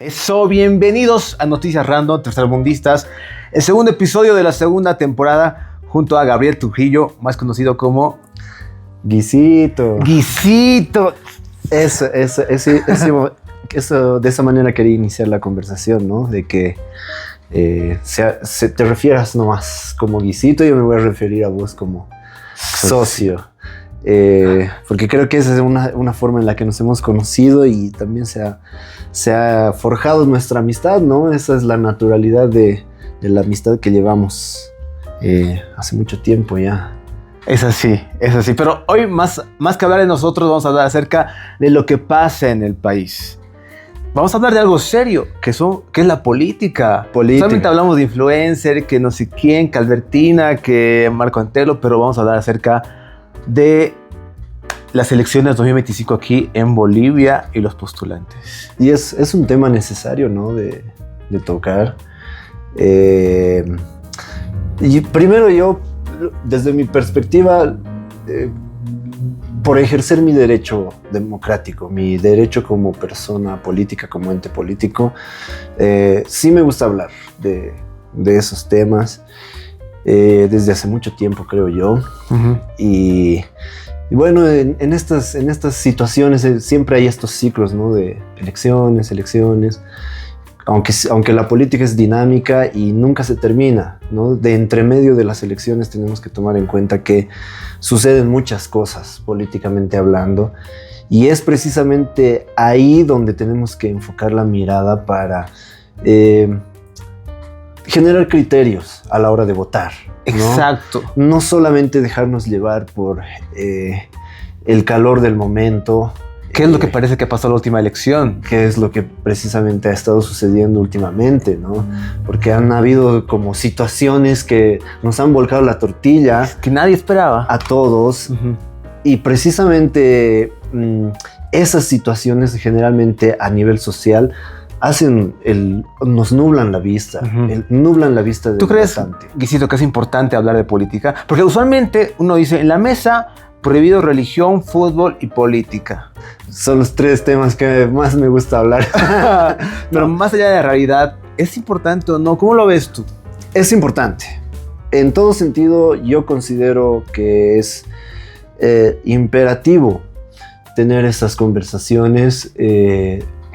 Eso, bienvenidos a Noticias Random Tercermundistas, el segundo episodio de la segunda temporada, junto a Gabriel Trujillo, más conocido como Guisito. Guisito. Eso, de esa manera quería iniciar la conversación, ¿no? De que te refieras nomás como Guisito, yo me voy a referir a vos como socio. Porque creo que esa es una forma en la que nos hemos conocido y también se ha forjado nuestra amistad, ¿no? Esa es la naturalidad de la amistad que llevamos hace mucho tiempo ya. Es así. Pero hoy, más que hablar de nosotros, vamos a hablar acerca de lo que pasa en el país. Vamos a hablar de algo serio, que es la política. Solamente hablamos de influencer, que no sé quién, que Albertina, que Marco Antelo, pero vamos a hablar acerca de las elecciones 2025 aquí en Bolivia y los postulantes. Y es un tema necesario, ¿no? De tocar. Y primero yo, desde mi perspectiva, por ejercer mi derecho democrático, mi derecho como persona política, como ente político, sí me gusta hablar de esos temas desde hace mucho tiempo, creo yo. Uh-huh. Y bueno, en estas situaciones siempre hay estos ciclos, ¿no? De elecciones. Aunque la política es dinámica y nunca se termina, ¿no? De entre medio de las elecciones tenemos que tomar en cuenta que suceden muchas cosas políticamente hablando, y es precisamente ahí donde tenemos que enfocar la mirada para generar criterios a la hora de votar, ¿no? Exacto. No solamente dejarnos llevar por el calor del momento. ¿Qué es lo que parece que pasó en la última elección? ¿Qué es lo que precisamente ha estado sucediendo últimamente, ¿no? Porque han habido como situaciones que nos han volcado la tortilla. Que nadie esperaba. A todos. Uh-huh. Y precisamente esas situaciones generalmente a nivel social nos nublan la vista. Uh-huh. Nublan la vista del ¿Tú crees, Guisito, que es importante hablar de política? Porque usualmente uno dice, en la mesa, prohibido religión, fútbol y política. Son los tres temas que más me gusta hablar. Pero más allá de la realidad, ¿es importante o no? ¿Cómo lo ves tú? Es importante. En todo sentido, yo considero que es imperativo tener estas conversaciones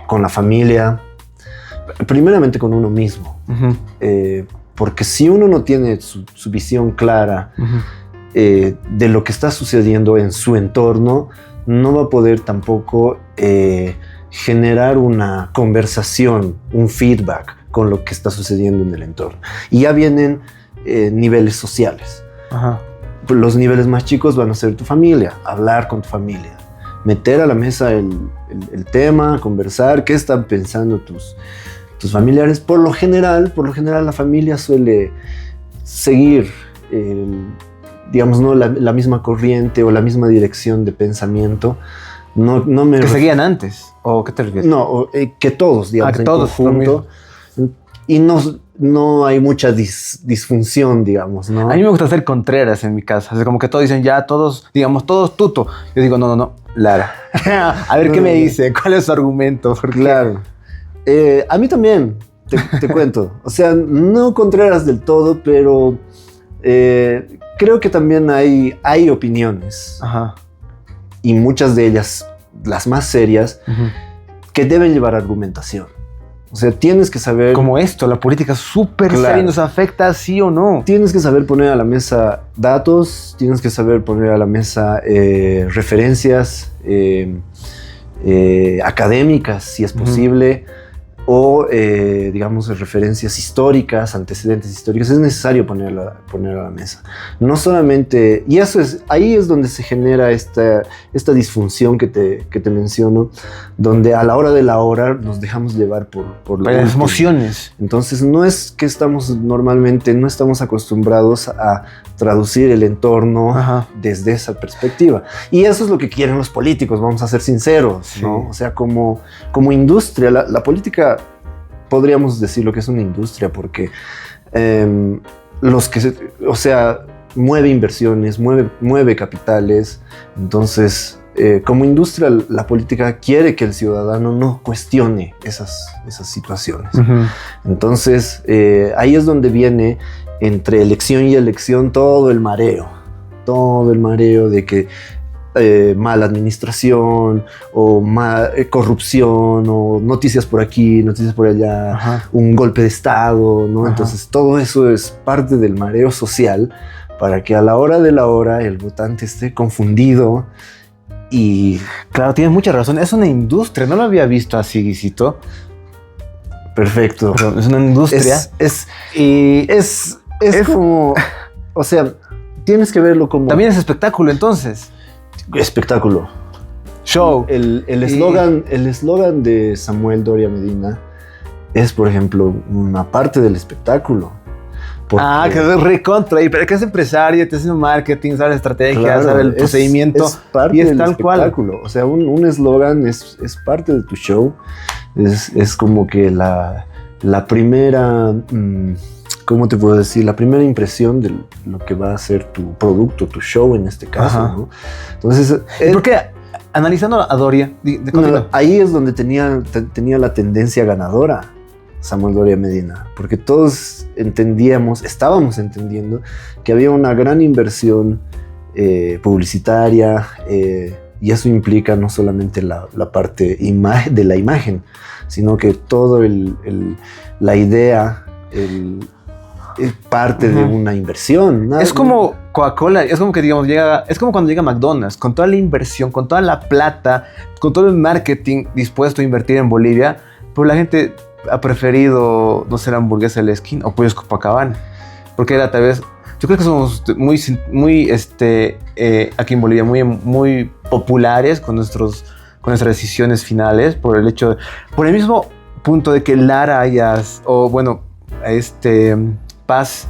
con la familia, primeramente con uno mismo. Uh-huh. Porque si uno no tiene su visión clara, uh-huh, de lo que está sucediendo en su entorno, no va a poder tampoco generar una conversación, un feedback con lo que está sucediendo en el entorno. Y ya vienen niveles sociales. Ajá. Los niveles más chicos van a ser tu familia, hablar con tu familia, meter a la mesa el tema, conversar, qué están pensando tus familiares. Por lo general, la familia suele seguir digamos, ¿no? la misma corriente o la misma dirección de pensamiento. ¿Que seguían antes? ¿O qué te refieres? No, que todos, digamos, que todos conjunto. Y no hay mucha disfunción, digamos, ¿no? A mí me gusta hacer contreras en mi casa. O sea, como que todos dicen ya, todos tuto. Yo digo, no, Lara. A ver qué me dice, cuál es su argumento. Claro. A mí también, te cuento. O sea, no contreras del todo, pero creo que también hay opiniones. Ajá. Y muchas de ellas, las más serias, uh-huh, que deben llevar argumentación. O sea, tienes que saber... Como esto, la política es súper seria y nos afecta, sí o no. Tienes que saber poner a la mesa datos, tienes que saber poner a la mesa referencias académicas, si es posible, uh-huh, o, digamos, referencias históricas, antecedentes históricos. Es necesario poner a la mesa. No solamente... Y ahí es donde se genera esta disfunción que te menciono, donde a la hora de la hora nos dejamos llevar por las emociones. Entonces, no es que no estamos acostumbrados a traducir el entorno, ajá, desde esa perspectiva. Y eso es lo que quieren los políticos, vamos a ser sinceros, sí, ¿no? O sea, como industria, la política, podríamos decir lo que es una industria, porque mueve inversiones, mueve capitales. Entonces, como industria, la política quiere que el ciudadano no cuestione esas situaciones. Uh-huh. Entonces, ahí es donde viene entre elección y elección todo el mareo de que mala administración o corrupción o noticias por aquí, noticias por allá, ajá, un golpe de estado, ¿no? Ajá. Entonces todo eso es parte del mareo social para que a la hora de la hora el votante esté confundido y... Claro, tienes mucha razón, es una industria, no lo había visto así, Guisito. Perfecto. Pero es una industria. Es como, o sea, tienes que verlo como... También es espectáculo, entonces. Espectáculo. Show. El eslogan de Samuel Doria Medina es, por ejemplo, una parte del espectáculo. Que es recontra, pero que es empresario, te hace marketing, sabe la estrategia, claro, sabe el procedimiento. Es parte del tal espectáculo. Cual. O sea, un eslogan es parte de tu show. Es como que la primera... ¿cómo te puedo decir? La primera impresión de lo que va a ser tu producto, tu show en este caso, ¿no? Entonces... ¿Por qué? Analizando a Doria, ahí es donde tenía la tendencia ganadora Samuel Doria Medina, porque todos estábamos entendiendo que había una gran inversión publicitaria, y eso implica no solamente la parte de la imagen, sino que todo la idea... es parte de una inversión, ¿no? Es como Coca-Cola, es como que digamos es como cuando llega McDonald's, con toda la inversión, con toda la plata, con todo el marketing dispuesto a invertir en Bolivia, pero la gente ha preferido, no sé, la hamburguesa de la esquina o pollos Copacabana, porque era tal vez, yo creo que somos muy aquí en Bolivia muy populares con nuestras decisiones finales por el mismo punto de que Lara Paz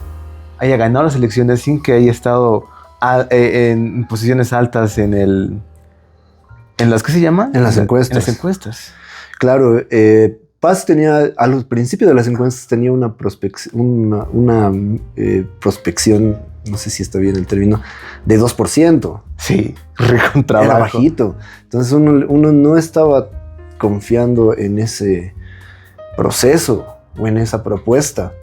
haya ganado las elecciones sin que haya estado en posiciones altas en las ¿qué se llama? En las encuestas. En las encuestas. Claro, Paz tenía, a los principios de las encuestas tenía una prospección, no sé si está bien el término, de 2%. Sí, recontra era bajito. Entonces uno no estaba confiando en ese proceso o en esa propuesta.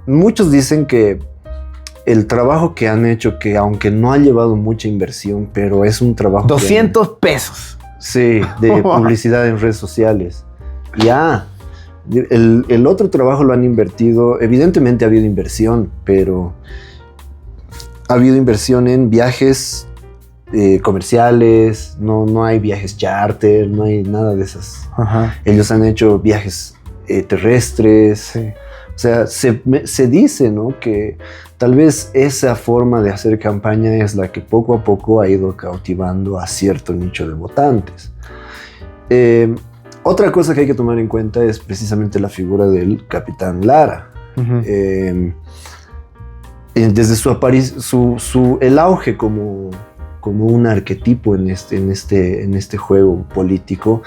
Muchos dicen que el trabajo que han hecho, que aunque no ha llevado mucha inversión, pero es un trabajo... 200 pesos. Sí, de publicidad en redes sociales. El otro trabajo lo han invertido, evidentemente ha habido inversión, pero ha habido inversión en viajes comerciales, no hay viajes charter, no hay nada de esas. Ajá. Ellos han hecho viajes terrestres. Sí. O sea, se dice, ¿no?, que tal vez esa forma de hacer campaña es la que poco a poco ha ido cautivando a cierto nicho de votantes. Otra cosa que hay que tomar en cuenta es precisamente la figura del capitán Lara. Uh-huh. Desde el auge como un arquetipo en este juego político,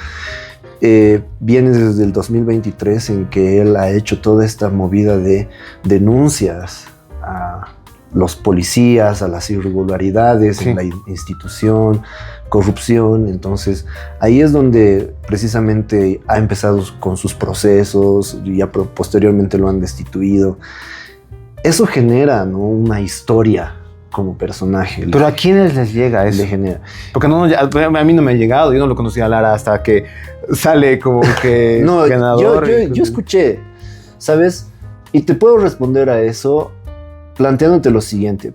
viene desde el 2023 en que él ha hecho toda esta movida de denuncias a los policías, a las irregularidades en la institución, corrupción. Entonces ahí es donde precisamente ha empezado con sus procesos y ya posteriormente lo han destituido. Eso genera, ¿no?, una historia como personaje. ¿Pero a quiénes les llega eso? Le genera. Porque a mí no me ha llegado, yo no lo conocía a Lara hasta que sale como que no, ganador. Yo escuché, ¿sabes? Y te puedo responder a eso planteándote lo siguiente.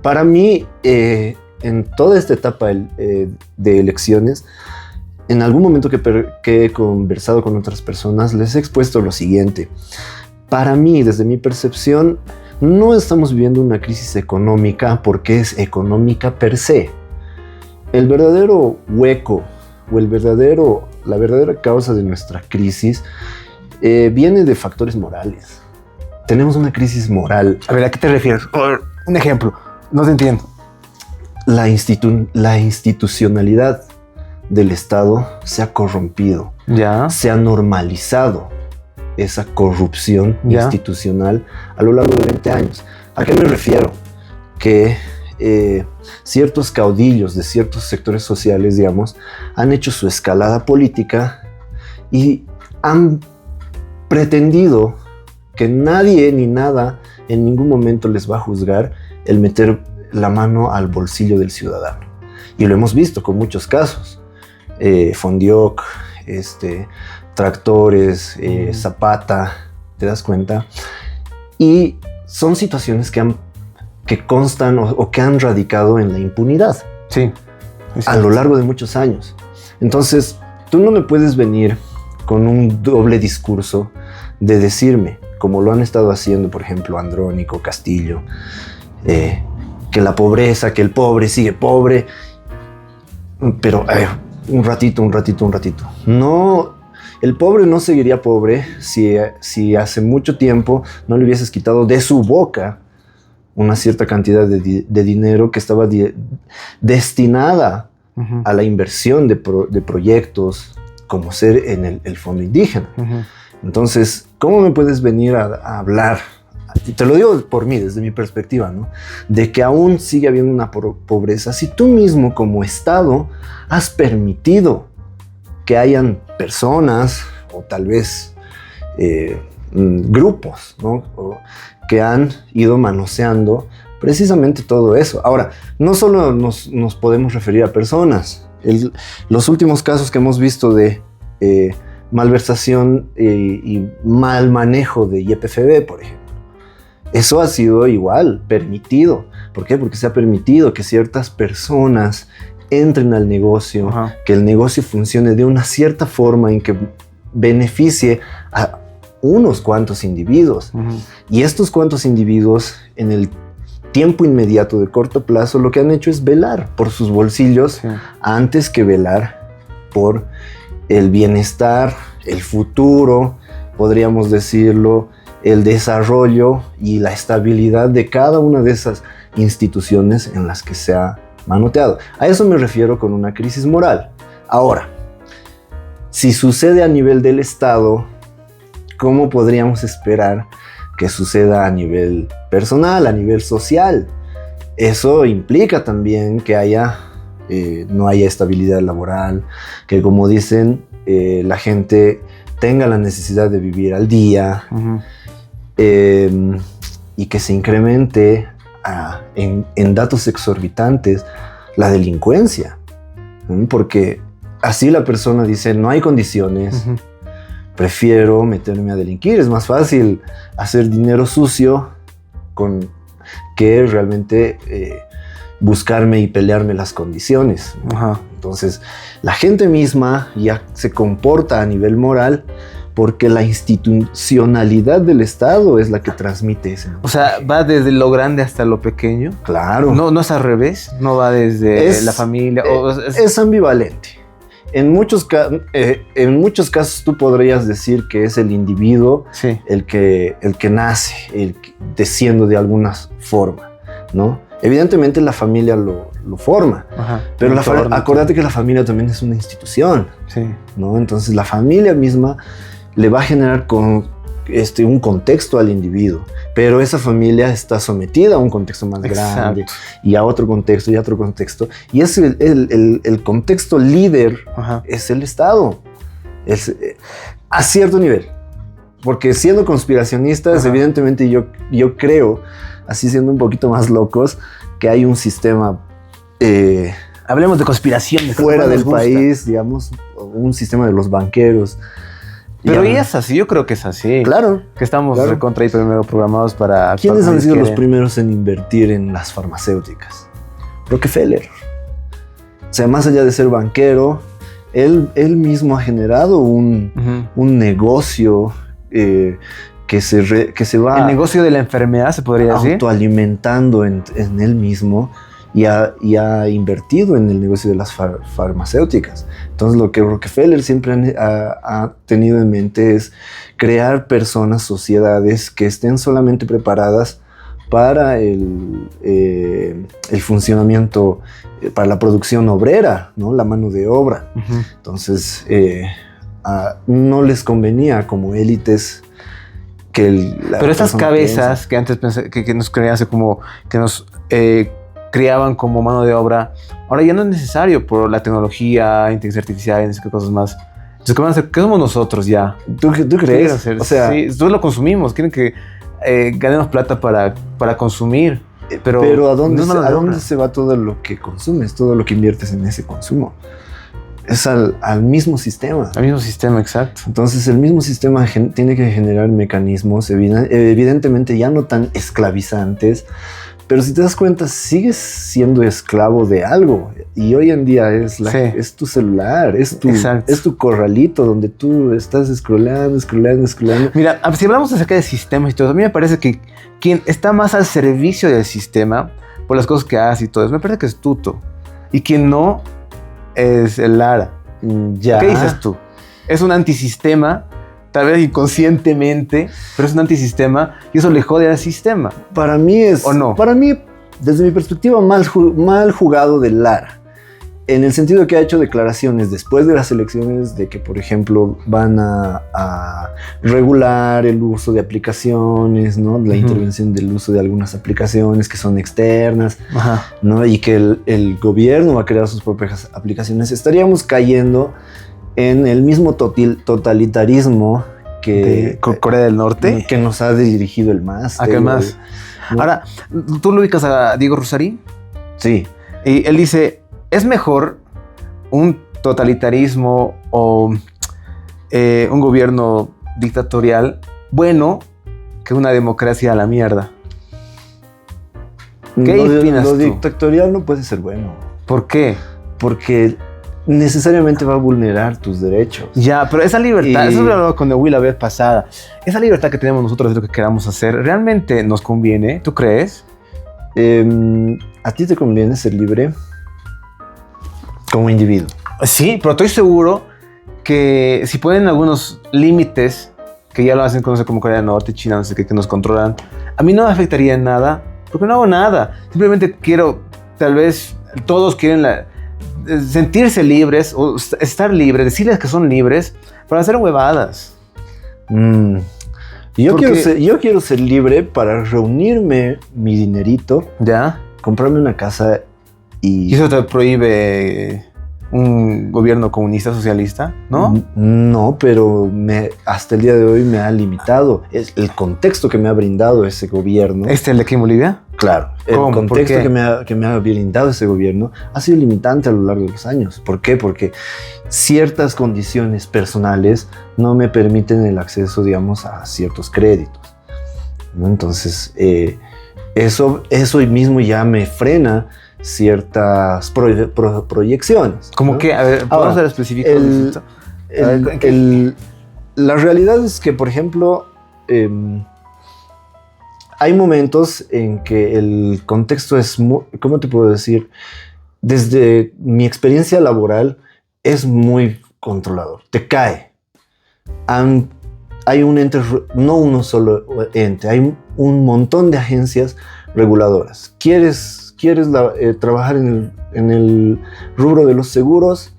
Para mí, en toda esta etapa de elecciones, en algún momento que he conversado con otras personas, les he expuesto lo siguiente. Para mí, desde mi percepción, no estamos viviendo una crisis económica porque es económica per se. El verdadero hueco o la verdadera causa de nuestra crisis viene de factores morales. Tenemos una crisis moral. A ver, ¿a qué te refieres? Un ejemplo, no te entiendo. La institucionalidad del Estado se ha corrompido. Ya. Se ha normalizado esa corrupción institucional a lo largo de 20 años. ¿A qué me refiero? Que ciertos caudillos de ciertos sectores sociales, digamos, han hecho su escalada política y han pretendido que nadie ni nada en ningún momento les va a juzgar el meter la mano al bolsillo del ciudadano. Y lo hemos visto con muchos casos. Fondioc, tractores, Zapata, ¿te das cuenta? Y son situaciones que constan o que han radicado en la impunidad. Sí. A lo largo de muchos años. Entonces, tú no me puedes venir con un doble discurso de decirme, como lo han estado haciendo, por ejemplo, Andrónico, Castillo, que la pobreza, que el pobre sigue pobre, pero un ratito. No, el pobre no seguiría pobre si hace mucho tiempo no le hubieses quitado de su boca una cierta cantidad de dinero que estaba destinada a la inversión de proyectos como ser en el fondo indígena. Entonces, ¿cómo me puedes venir a hablar? Y te lo digo por mí, desde mi perspectiva, ¿no? De que aún sigue habiendo una pobreza si tú mismo como Estado has permitido que hayan personas o tal vez grupos, ¿no? Que han ido manoseando precisamente todo eso. Ahora, no solo nos podemos referir a personas. Los últimos casos que hemos visto de malversación y mal manejo de YPFB, por ejemplo. Eso ha sido igual, permitido. ¿Por qué? Porque se ha permitido que ciertas personas entren al negocio, que el negocio funcione de una cierta forma en que beneficie a unos cuantos individuos. Y estos cuantos individuos, en el tiempo inmediato de corto plazo, lo que han hecho es velar por sus bolsillos antes que velar por el bienestar, el futuro, podríamos decirlo, el desarrollo y la estabilidad de cada una de esas instituciones en las que se ha manoteado. A eso me refiero con una crisis moral. Ahora, si sucede a nivel del Estado, ¿cómo podríamos esperar que suceda a nivel personal, a nivel social? Eso implica también que no haya estabilidad laboral, que, como dicen, la gente tenga la necesidad de vivir al día, y que se incremente en datos exorbitantes la delincuencia, porque así la persona dice, no hay condiciones, prefiero meterme a delinquir, es más fácil hacer dinero sucio que realmente buscarme y pelearme las condiciones. Entonces, la gente misma ya se comporta a nivel moral porque la institucionalidad del Estado es la que transmite ese mensaje. O sea, va desde lo grande hasta lo pequeño. Claro. No es al revés, no va desde la familia. Es ambivalente. En muchos casos tú podrías decir que es el individuo el que nace, siendo de alguna forma, ¿no? Evidentemente la familia lo forma, pero acuérdate que la familia también es una institución, ¿no? Entonces la familia misma le va a generar un contexto al individuo, pero esa familia está sometida a un contexto más grande y a otro contexto y a otro contexto, y es el contexto líder es el Estado, a cierto nivel, porque siendo conspiracionistas, evidentemente yo creo, así siendo un poquito más locos, que hay un sistema hablemos de conspiraciones fuera del país, digamos, un sistema de los banqueros. Pero ya es así, yo creo que es así. Claro. Que estamos recontra y primero programados para... ¿Quiénes han sido los primeros en invertir en las farmacéuticas? Rockefeller. O sea, más allá de ser banquero, él mismo ha generado un negocio que se va... El negocio de la enfermedad, se podría decir. Autoalimentando en él mismo y ha invertido en el negocio de las farmacéuticas. Entonces, lo que Rockefeller siempre ha tenido en mente es crear personas, sociedades que estén solamente preparadas para el funcionamiento, para la producción obrera, ¿no? La mano de obra. Entonces, no les convenía como élites pero estas cabezas que antes pensé, que nos creían como que nos criaban como mano de obra, ahora ya no es necesario por la tecnología, inteligencia artificial y esas cosas más. Entonces, ¿qué van a hacer? ¿Qué somos nosotros ya? ¿Tú crees? Hacer? O sea, sí, nosotros lo consumimos, quieren que ganemos plata para consumir. Pero ¿a dónde se va todo lo que consumes, todo lo que inviertes en ese consumo? Es al mismo sistema. Al mismo sistema, exacto. Entonces el mismo sistema tiene que generar mecanismos evidentemente ya no tan esclavizantes, pero si te das cuenta sigues siendo esclavo de algo y hoy en día es tu celular, es tu corralito donde tú estás scrollando. Mira, si hablamos acerca de sistemas y todo, a mí me parece que quien está más al servicio del sistema por las cosas que hace y todo eso, me parece que es Tuto. Y quien no es el Lara. Ya. ¿Qué dices tú? Es un antisistema, tal vez inconscientemente, pero es un antisistema y eso le jode al sistema. Para mí es... ¿O no? Para mí, desde mi perspectiva, mal jugado de Lara. En el sentido de que ha hecho declaraciones después de las elecciones de que, por ejemplo, van a regular el uso de aplicaciones, ¿no? La intervención del uso de algunas aplicaciones que son externas, ¿no? Y que el gobierno va a crear sus propias aplicaciones. Estaríamos cayendo en el mismo totalitarismo que... ¿De Corea del Norte? Que nos ha dirigido el MAS. ¿A qué más? ¿No? Ahora, ¿tú lo ubicas a Diego Rosarín? Sí. Y él dice... ¿Es mejor un totalitarismo o un gobierno dictatorial bueno que una democracia a la mierda? ¿Qué opinas tú? Lo dictatorial no puede ser bueno. ¿Por qué? Porque necesariamente va a vulnerar tus derechos. Ya, pero esa libertad, eso lo hablaba con Will la vez pasada, esa libertad que tenemos nosotros de lo que queramos hacer, ¿realmente nos conviene? ¿Tú crees? ¿A ti te conviene ser libre? Como individuo. Sí, pero estoy seguro que si ponen algunos límites, que ya lo hacen conocer como Corea del Norte, China, no sé qué, que nos controlan, a mí no me afectaría en nada, porque no hago nada. Simplemente quiero, tal vez todos quieren sentirse libres o estar libres, decirles que son libres para hacer huevadas. Yo quiero ser libre para reunirme mi dinerito, ¿ya? Comprarme una casa. ¿Y eso te prohíbe un gobierno comunista, socialista? ¿No? No, pero hasta el día de hoy me ha limitado. Es el contexto que me ha brindado ese gobierno. ¿Este el de aquí en Bolivia? Claro. ¿Cómo? El contexto que me ha brindado ese gobierno ha sido limitante a lo largo de los años. ¿Por qué? Porque ciertas condiciones personales no me permiten el acceso, digamos, a ciertos créditos, ¿no? Entonces, eso mismo ya me frena ciertas proyecciones. ¿Cómo ¿no? que? A ver, ¿podemos ser específicos? La realidad es que, por ejemplo, hay momentos en que el contexto es muy, ¿cómo te puedo decir? Desde mi experiencia laboral es muy controlador. Te cae. Hay un ente, no uno solo ente, hay un montón de agencias reguladoras. ¿Quieres trabajar en el rubro de los seguros?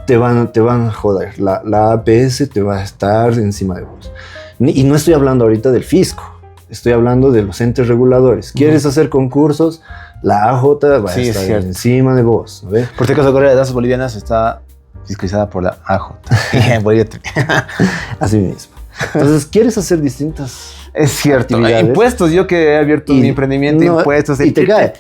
Te van a joder. La APS te va a estar encima de vos. Y no estoy hablando ahorita del fisco. Estoy hablando de los entes reguladores. ¿Quieres hacer concursos? La AJ va a estar encima de vos. ¿No ves? Por si acaso, Correa de Datos Bolivianas está fiscalizada por la AJ. Así mismo. Entonces, ¿quieres hacer distintas Es cierto. Impuestos. Yo que he abierto mi emprendimiento, impuestos. Y te cae.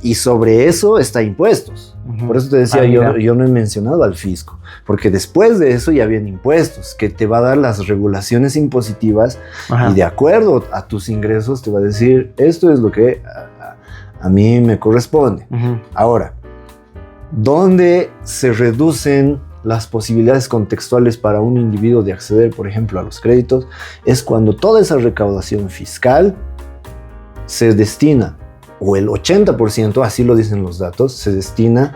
Y sobre eso está impuestos. Por eso te decía, yo no he mencionado al fisco. Porque después de eso ya vienen impuestos, que te va a dar las regulaciones impositivas. Y de acuerdo a tus ingresos te va a decir, esto es lo que a mí me corresponde. Ahora, ¿dónde se reducen las posibilidades contextuales para un individuo de acceder, por ejemplo, a los créditos? Es cuando toda esa recaudación fiscal se destina, o el 80%, así lo dicen los datos, se destina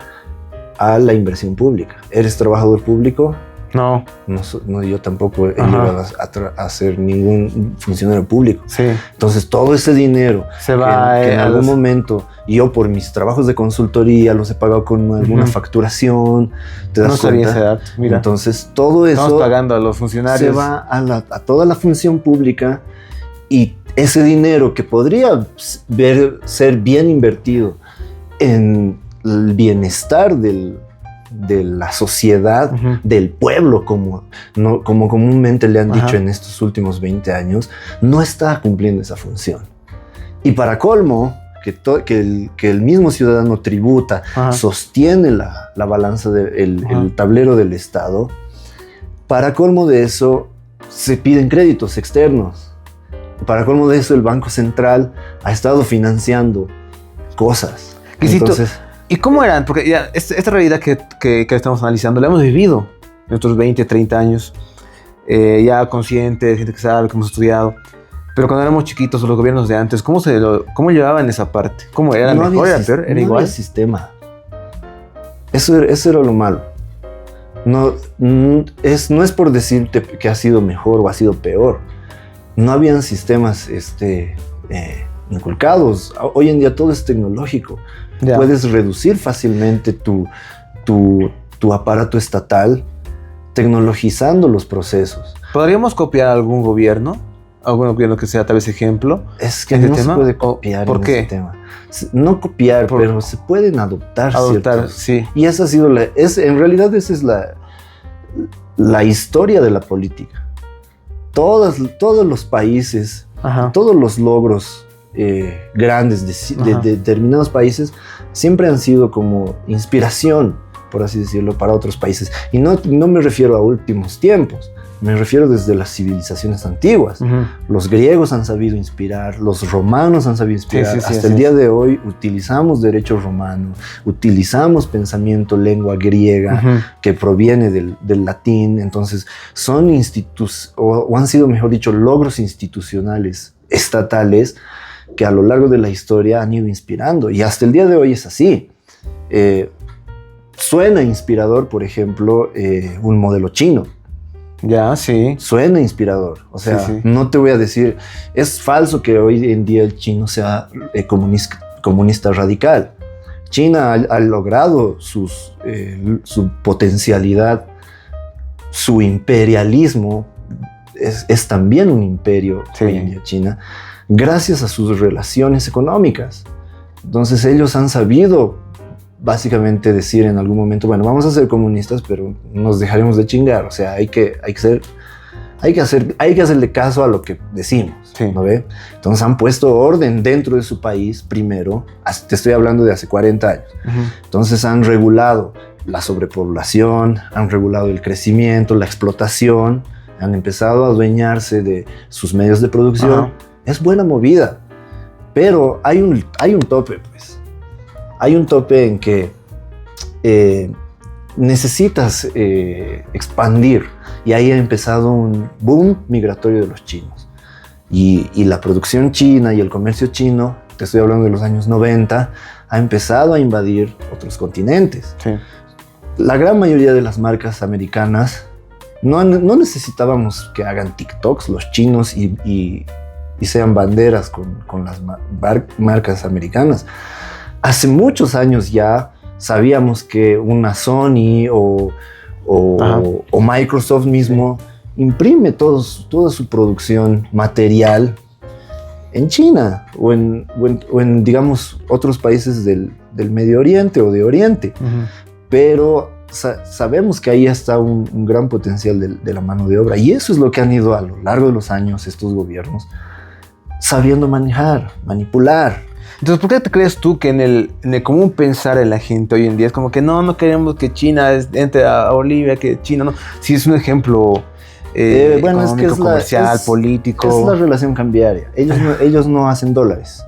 a la inversión pública. ¿Eres trabajador público? No, yo tampoco he llegado a ser ningún funcionario público. Sí. Entonces todo ese dinero se va que en algún momento yo por mis trabajos de consultoría los he pagado con alguna facturación. ¿Te das cuenta? Sabía esa edad. Mira. Entonces todo eso estamos pagando a los funcionarios. Se va a toda la función pública, y ese dinero que podría ser bien invertido en el bienestar de la sociedad, del pueblo, como comúnmente le han dicho en estos últimos 20 años, no está cumpliendo esa función. Y para colmo, que el mismo ciudadano tributa, sostiene la balanza, el tablero del Estado, para colmo de eso se piden créditos externos. Para colmo de eso el Banco Central ha estado financiando cosas. Entonces, ¿y cómo eran? Porque ya esta realidad que estamos analizando la hemos vivido en nuestros 20, 30 años, ya conscientes, gente que sabe, que hemos estudiado. Pero cuando éramos chiquitos, los gobiernos de antes, ¿cómo llevaban esa parte? ¿Cómo era? No mejor? ¿Era peor? ¿Era igual? No había sistema. Eso era lo malo. No es por decirte que ha sido mejor o ha sido peor. No habían sistemas inculcados. Hoy en día todo es tecnológico. Ya. Puedes reducir fácilmente tu aparato estatal tecnologizando los procesos. ¿Podríamos copiar algún gobierno? ¿Algún gobierno que sea tal vez ejemplo? Es que no se puede copiar en ese tema. No copiar, pero se pueden adoptar ciertos. Sí. Y esa ha sido en realidad esa es la historia de la política. Todos los países, todos los logros grandes de determinados países siempre han sido como inspiración, por así decirlo, para otros países. Y no me refiero a últimos tiempos. Me refiero desde las civilizaciones antiguas. Los griegos han sabido inspirar, los romanos han sabido inspirar. Hasta el día de hoy utilizamos derecho romano, utilizamos pensamiento, lengua griega, que proviene del latín. Entonces, son o han sido, mejor dicho, logros institucionales estatales que a lo largo de la historia han ido inspirando. Y hasta el día de hoy es así. Suena inspirador, por ejemplo, un modelo chino. Ya, sí. Suena inspirador. O sea, no te voy a decir, es falso que hoy en día el chino sea comunista radical. China ha logrado su potencialidad, su imperialismo, es también un imperio hoy en día China, gracias a sus relaciones económicas. Entonces ellos han sabido básicamente decir en algún momento, bueno, vamos a ser comunistas, pero nos dejaremos de chingar. O sea, hay que hacerle caso a lo que decimos, ¿no ve? Entonces han puesto orden dentro de su país primero. Te estoy hablando de hace 40 años. Entonces han regulado la sobrepoblación, han regulado el crecimiento, la explotación, han empezado a adueñarse de sus medios de producción. Es buena movida, pero hay un tope, pues. Hay un tope en que necesitas expandir, y ahí ha empezado un boom migratorio de los chinos. Y la producción china y el comercio chino, te estoy hablando de los años 90, ha empezado a invadir otros continentes. La gran mayoría de las marcas americanas, no necesitábamos que hagan TikToks los chinos y sean banderas con las marcas americanas. Hace muchos años ya sabíamos que una Sony o Microsoft mismo imprime toda su producción material en China o en digamos, otros países del Medio Oriente o de Oriente. Pero sabemos que ahí está un gran potencial de la mano de obra. Y eso es lo que han ido a lo largo de los años estos gobiernos sabiendo manejar, manipular. Entonces, ¿por qué te crees tú que en el común pensar de la gente hoy en día es como que no queremos que China entre a Bolivia, que China no? Si es un ejemplo bueno, económico, es que comercial, político. Es la relación cambiaria. Ellos no hacen dólares.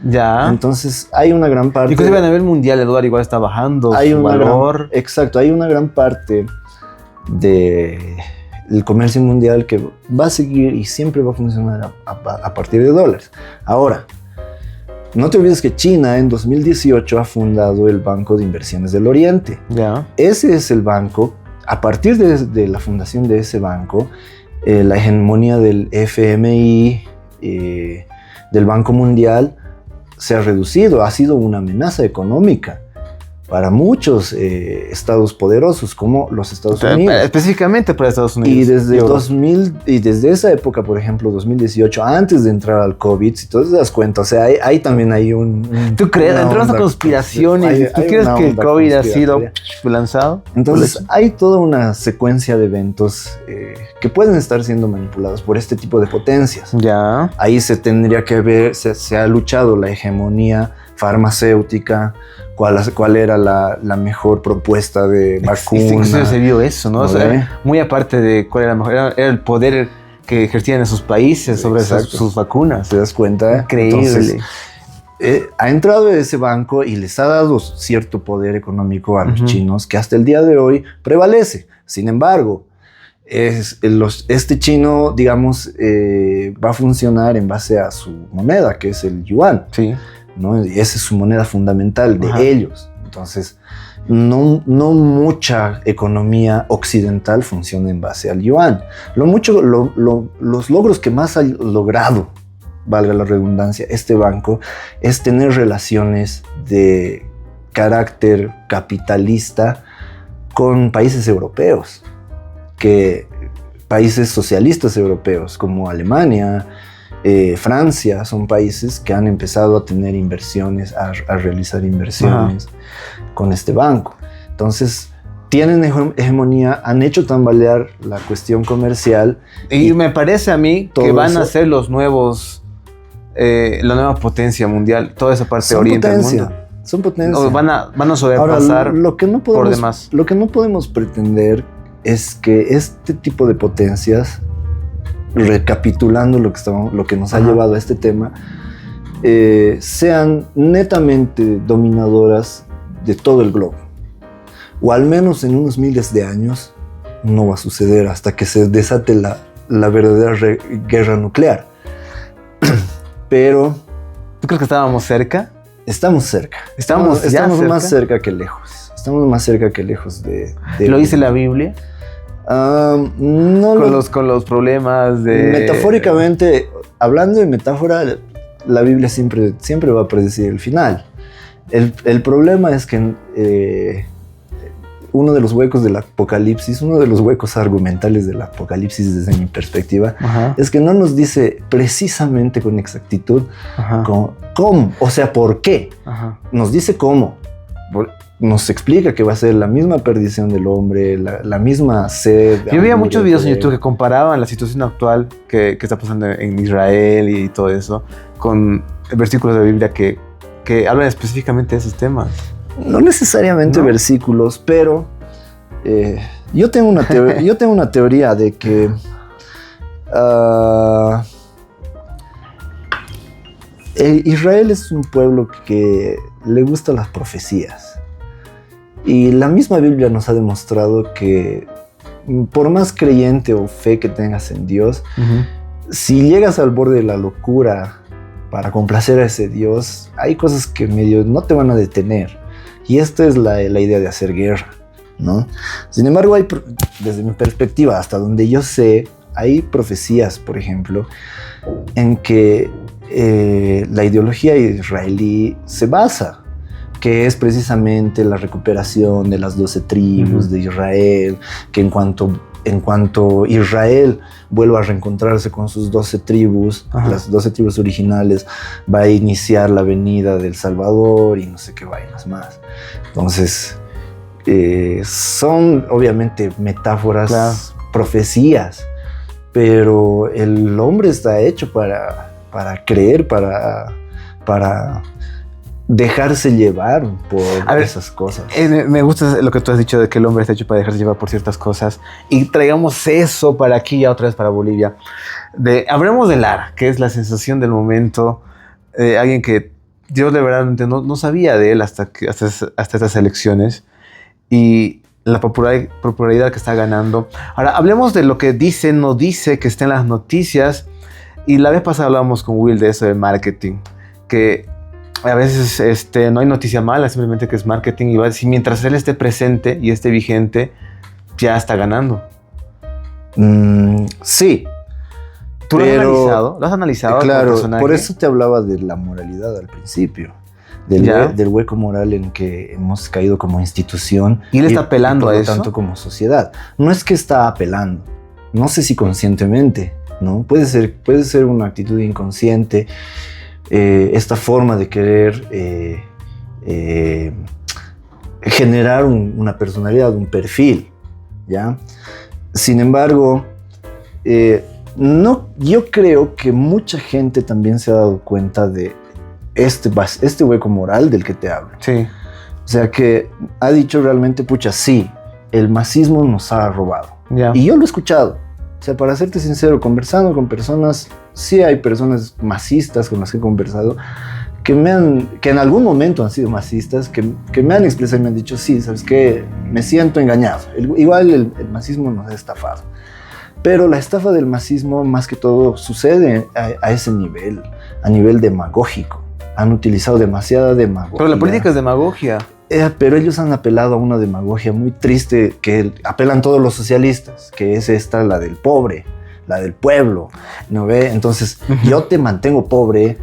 Ya. Entonces, hay una gran parte... Inclusive a nivel mundial el dólar igual está bajando su valor. Exacto, hay una gran parte del comercio mundial que va a seguir y siempre va a funcionar a partir de dólares. Ahora, no te olvides que China en 2018 ha fundado el Banco de Inversiones del Oriente. Ya. Ese es el banco. A partir de la fundación de ese banco, la hegemonía del FMI, del Banco Mundial, se ha reducido. Ha sido una amenaza económica para muchos estados poderosos como los Estados Unidos. Específicamente para Estados Unidos. Y desde 2000, y desde esa época, por ejemplo, 2018, antes de entrar al COVID, si tú te das cuenta, o sea, hay también hay ¿Tú crees? Entramos a conspiraciones. ¿Tú crees que el COVID ha sido lanzado? Entonces, hay toda una secuencia de eventos que pueden estar siendo manipulados por este tipo de potencias. Ya. Ahí se tendría que ver, se ha luchado la hegemonía farmacéutica, cuál era la mejor propuesta de vacuna. Sí, se vio eso, ¿no? O sea, muy aparte de cuál era la mejor, era el poder que ejercían esos países sobre sus vacunas. ¿Te das cuenta? Increíble. Entonces, ha entrado ese banco y les ha dado cierto poder económico a los chinos que hasta el día de hoy prevalece. Sin embargo, este chino, digamos, va a funcionar en base a su moneda, que es el yuan. Sí. ¿No? Y esa es su moneda fundamental de ellos. Entonces, no mucha economía occidental funciona en base al yuan. Los logros que más ha logrado, valga la redundancia, este banco, es tener relaciones de carácter capitalista con países europeos, países socialistas europeos como Alemania, Francia, son países que han empezado a tener inversiones, a realizar inversiones con este banco. Entonces, tienen hegemonía, han hecho tambalear la cuestión comercial. Y me parece a mí que van a ser los nuevos, la nueva potencia mundial, toda esa parte oriente del mundo. Son potencia. Van a sobrepasar. Ahora, lo que no podemos pretender es que este tipo de potencias, recapitulando lo que nos ha llevado a este tema, sean netamente dominadoras de todo el globo. O al menos en unos miles de años no va a suceder hasta que se desate la verdadera guerra nuclear. Pero... ¿Tú crees que estábamos cerca? Estamos cerca. Estamos más cerca que lejos. Estamos más cerca que lejos de ¿Lo dice la Biblia? No con los problemas de... Metafóricamente, hablando de metáfora, la Biblia siempre va a predecir el final. El problema es que uno de los huecos del Apocalipsis, uno de los huecos argumentales del Apocalipsis desde mi perspectiva, es que no nos dice precisamente con exactitud cómo, o sea, por qué. Nos dice cómo. Nos explica que va a ser la misma perdición del hombre, la misma sed. Yo veía muchos videos en YouTube que comparaban la situación actual que está pasando en Israel y todo eso con versículos de la Biblia que hablan específicamente de esos temas. No necesariamente versículos, pero yo tengo una teoría de que Israel es un pueblo que le gustan las profecías. Y la misma Biblia nos ha demostrado que por más creyente o fe que tengas en Dios, si llegas al borde de la locura para complacer a ese Dios, hay cosas que medio no te van a detener. Y esta es la idea de hacer guerra, ¿no? Sin embargo, desde mi perspectiva, hasta donde yo sé, hay profecías, por ejemplo, en que la ideología israelí se basa, que es precisamente la recuperación de las 12 tribus de Israel, que en cuanto Israel vuelva a reencontrarse con sus 12 tribus, las 12 tribus originales, va a iniciar la venida del Salvador y no sé qué vainas más. Entonces, son obviamente metáforas, profecías, pero el hombre está hecho para creer, para dejarse llevar por esas cosas. Me gusta lo que tú has dicho de que el hombre está hecho para dejarse llevar por ciertas cosas, y traigamos eso para aquí y otra vez para Bolivia. Hablemos de Lara, que es la sensación del momento, alguien que yo de verdad no sabía de él hasta estas elecciones, y la popularidad que está ganando. Ahora, hablemos de lo que dice, no dice, que está en las noticias, y la vez pasada hablábamos con Will de eso de marketing, que a veces no hay noticia mala, simplemente que es marketing, y va a decir, mientras él esté presente y esté vigente, ya está ganando. Sí. ¿Tú lo has analizado? ¿Lo has analizado? Claro, por eso te hablaba de la moralidad al principio. del hueco moral en que hemos caído como institución. Y él está apelando a eso. Tanto como sociedad. No es que está apelando, no sé si conscientemente, ¿no? Puede ser una actitud inconsciente, esta forma de querer generar una personalidad, un perfil, ¿ya? Sin embargo, yo creo que mucha gente también se ha dado cuenta de este hueco moral del que te hablo. Sí. O sea, que ha dicho realmente, pucha, sí, el masismo nos ha robado. Yeah. Y yo lo he escuchado. O sea, para serte sincero, conversando con personas, sí hay personas masistas con las que he conversado, que en algún momento han sido masistas, que me han expresado y me han dicho, sí, ¿sabes qué? Me siento engañado. Igual el masismo nos ha estafado. Pero la estafa del masismo, más que todo, sucede a ese nivel, a nivel demagógico. Han utilizado demasiada demagogia. Pero la política es demagogia. Pero ellos han apelado a una demagogia muy triste que apelan todos los socialistas, que es esta, la del pobre, la del pueblo, ¿no ve? Entonces, yo te mantengo pobre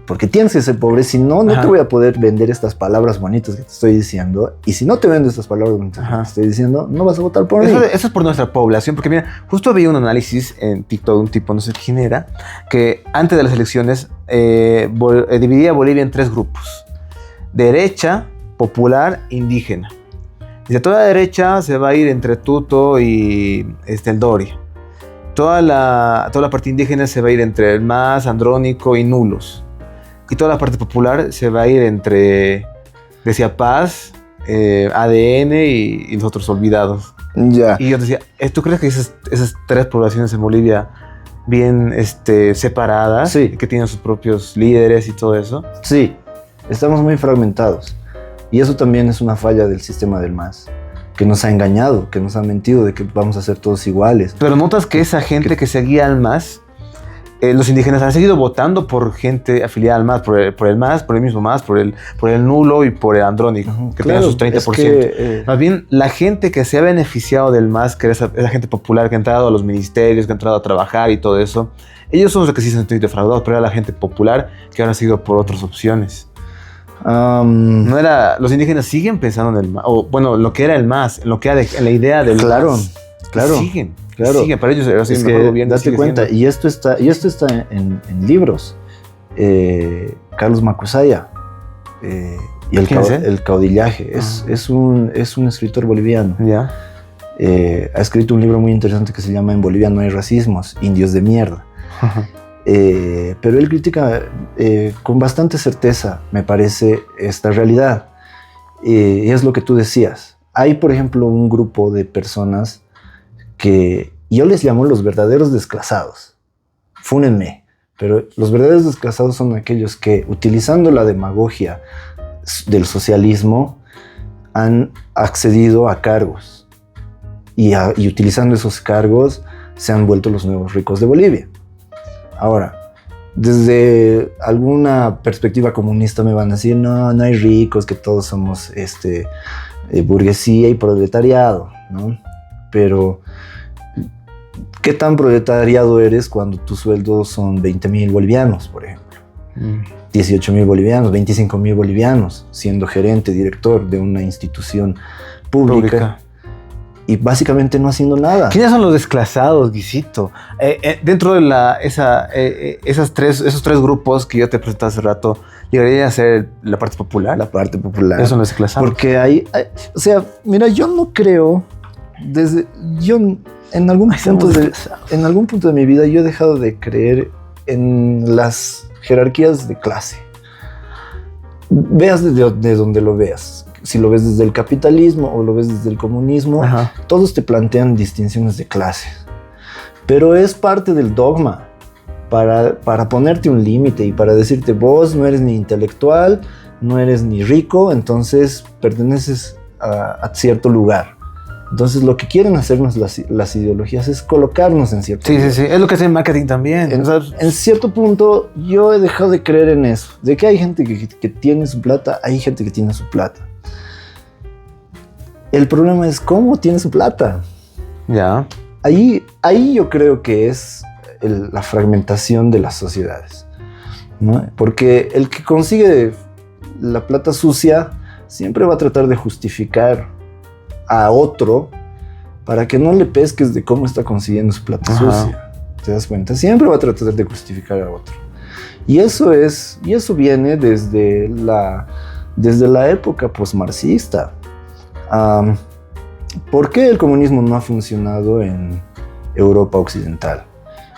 porque tienes que ser pobre, si no, no te voy a poder vender estas palabras bonitas que te estoy diciendo, y si no te vendo estas palabras bonitas que te estoy diciendo, no vas a votar por mí. Eso es por nuestra población, porque mira, justo vi un análisis en TikTok de un tipo, no sé quién era, que antes de las elecciones dividía a Bolivia en 3 grupos: derecha, popular, indígena. Dice, toda la derecha se va a ir entre Tuto y el Doria. Toda la parte indígena se va a ir entre el MAS, Andrónico y Nulos. Y toda la parte popular se va a ir entre, decía, Paz, ADN y los otros olvidados. Ya. Y yo decía, ¿tú crees que esas 3 poblaciones en Bolivia bien separadas, sí, que tienen sus propios líderes y todo eso? Sí, estamos muy fragmentados. Y eso también es una falla del sistema del MAS, que nos ha engañado, que nos ha mentido de que vamos a ser todos iguales. Pero notas que esa gente que seguía al MAS, los indígenas han seguido votando por gente afiliada al MAS, por el MAS, por el mismo MAS, por el Nulo y por el Andrónico, que tienen sus 30%. Es que, más bien, la gente que se ha beneficiado del MAS, que es la gente popular que ha entrado a los ministerios, que ha entrado a trabajar y todo eso, ellos son los que sí se han sentido defraudados, pero era la gente popular que ahora ha sido por otras opciones. No era, los indígenas siguen pensando en el MAS, o bueno, lo que era el MAS, en la idea del MAS. Claro. Siguen, para ellos era así el mejor gobierno. Date cuenta, y esto está en libros. Carlos Macusaya y el caudillaje. Es un escritor boliviano. Ya. Ha escrito un libro muy interesante que se llama En Bolivia no hay racismos, indios de mierda. Pero él critica con bastante certeza, me parece, esta realidad. Y es lo que tú decías. Hay, por ejemplo, un grupo de personas que yo les llamo los verdaderos desclasados. Fúnenme, pero los verdaderos desclasados son aquellos que, utilizando la demagogia del socialismo, han accedido a cargos y utilizando esos cargos se han vuelto los nuevos ricos de Bolivia. Ahora, desde alguna perspectiva comunista me van a decir, no hay ricos, que todos somos burguesía y proletariado, ¿no? Pero, ¿qué tan proletariado eres cuando tus sueldos son 20,000 bolivianos, por ejemplo? 18,000 bolivianos, 25,000 bolivianos, siendo gerente, director de una institución pública. Y básicamente no haciendo nada. ¿Quiénes son los desclasados, Guisito? Dentro de esos tres grupos que yo te presenté hace rato, ¿llegaría a ser la parte popular? La parte popular. Esos son los desclasados. Porque o sea, mira, yo no creo, en algún punto de mi vida yo he dejado de creer en las jerarquías de clase. Veas de donde lo veas. Si lo ves desde el capitalismo o lo ves desde el comunismo, todos te plantean distinciones de clases. Pero es parte del dogma para ponerte un límite y para decirte, vos no eres ni intelectual, no eres ni rico, entonces perteneces a cierto lugar. Entonces lo que quieren hacernos las ideologías es colocarnos en cierto lugar. Sí, es lo que hace el marketing también. En cierto punto yo he dejado de creer en eso, de que hay gente que tiene su plata, hay gente que tiene su plata. El problema es cómo tiene su plata. Ya. Ahí yo creo que es la fragmentación de las sociedades, ¿no? Porque el que consigue la plata sucia siempre va a tratar de justificar a otro para que no le pesques de cómo está consiguiendo su plata sucia. ¿Te das cuenta? Siempre va a tratar de justificar a otro. Y eso viene desde la época posmarxista. ¿Por qué el comunismo no ha funcionado en Europa occidental?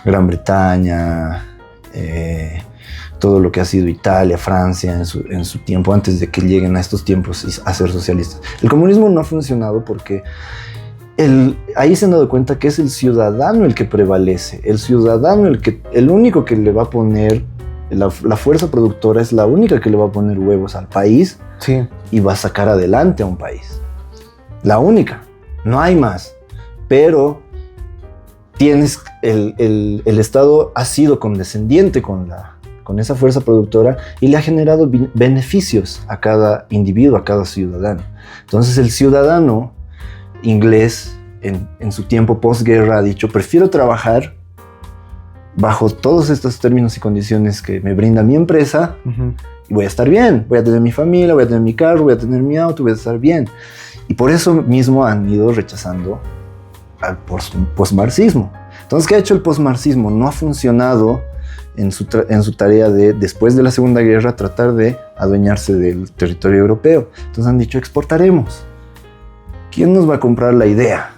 Gran Bretaña, todo lo que ha sido Italia, Francia en su tiempo, antes de que lleguen a estos tiempos a ser socialistas. El comunismo no ha funcionado porque ahí se han dado cuenta que es el ciudadano el que prevalece, el ciudadano el único que le va a poner, la fuerza productora es la única que le va a poner huevos al país y va a sacar adelante a un país. La única, no hay más. Pero el Estado ha sido condescendiente con esa fuerza productora y le ha generado beneficios a cada individuo, a cada ciudadano. Entonces el ciudadano inglés en su tiempo posguerra ha dicho: prefiero trabajar bajo todos estos términos y condiciones que me brinda mi empresa y voy a estar bien, voy a tener mi familia, voy a tener mi carro, voy a tener mi auto, voy a estar bien. Y por eso mismo han ido rechazando al posmarxismo. Entonces, ¿qué ha hecho el posmarxismo? No ha funcionado en su tarea de, después de la Segunda Guerra, tratar de adueñarse del territorio europeo. Entonces han dicho: exportaremos. ¿Quién nos va a comprar la idea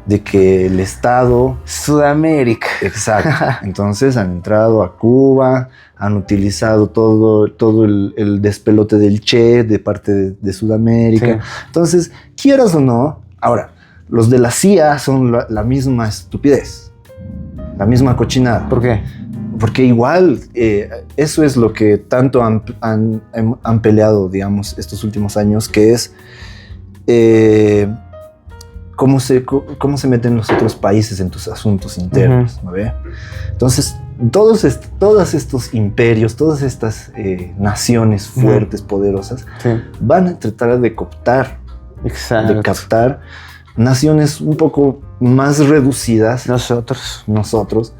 de que el Estado... Sudamérica. Exacto. Entonces han entrado a Cuba, han utilizado todo el despelote del Che de parte de Sudamérica. Sí. Entonces, quieras o no, ahora, los de la CIA son la misma estupidez, la misma cochinada. ¿Por qué? Porque igual eso es lo que tanto han peleado, digamos, estos últimos años, que es cómo se meten los otros países en tus asuntos internos, ¿no ve? Entonces, todos estos imperios, todas estas naciones fuertes, poderosas, van a tratar de cooptar, de captar naciones un poco más reducidas. Nosotros.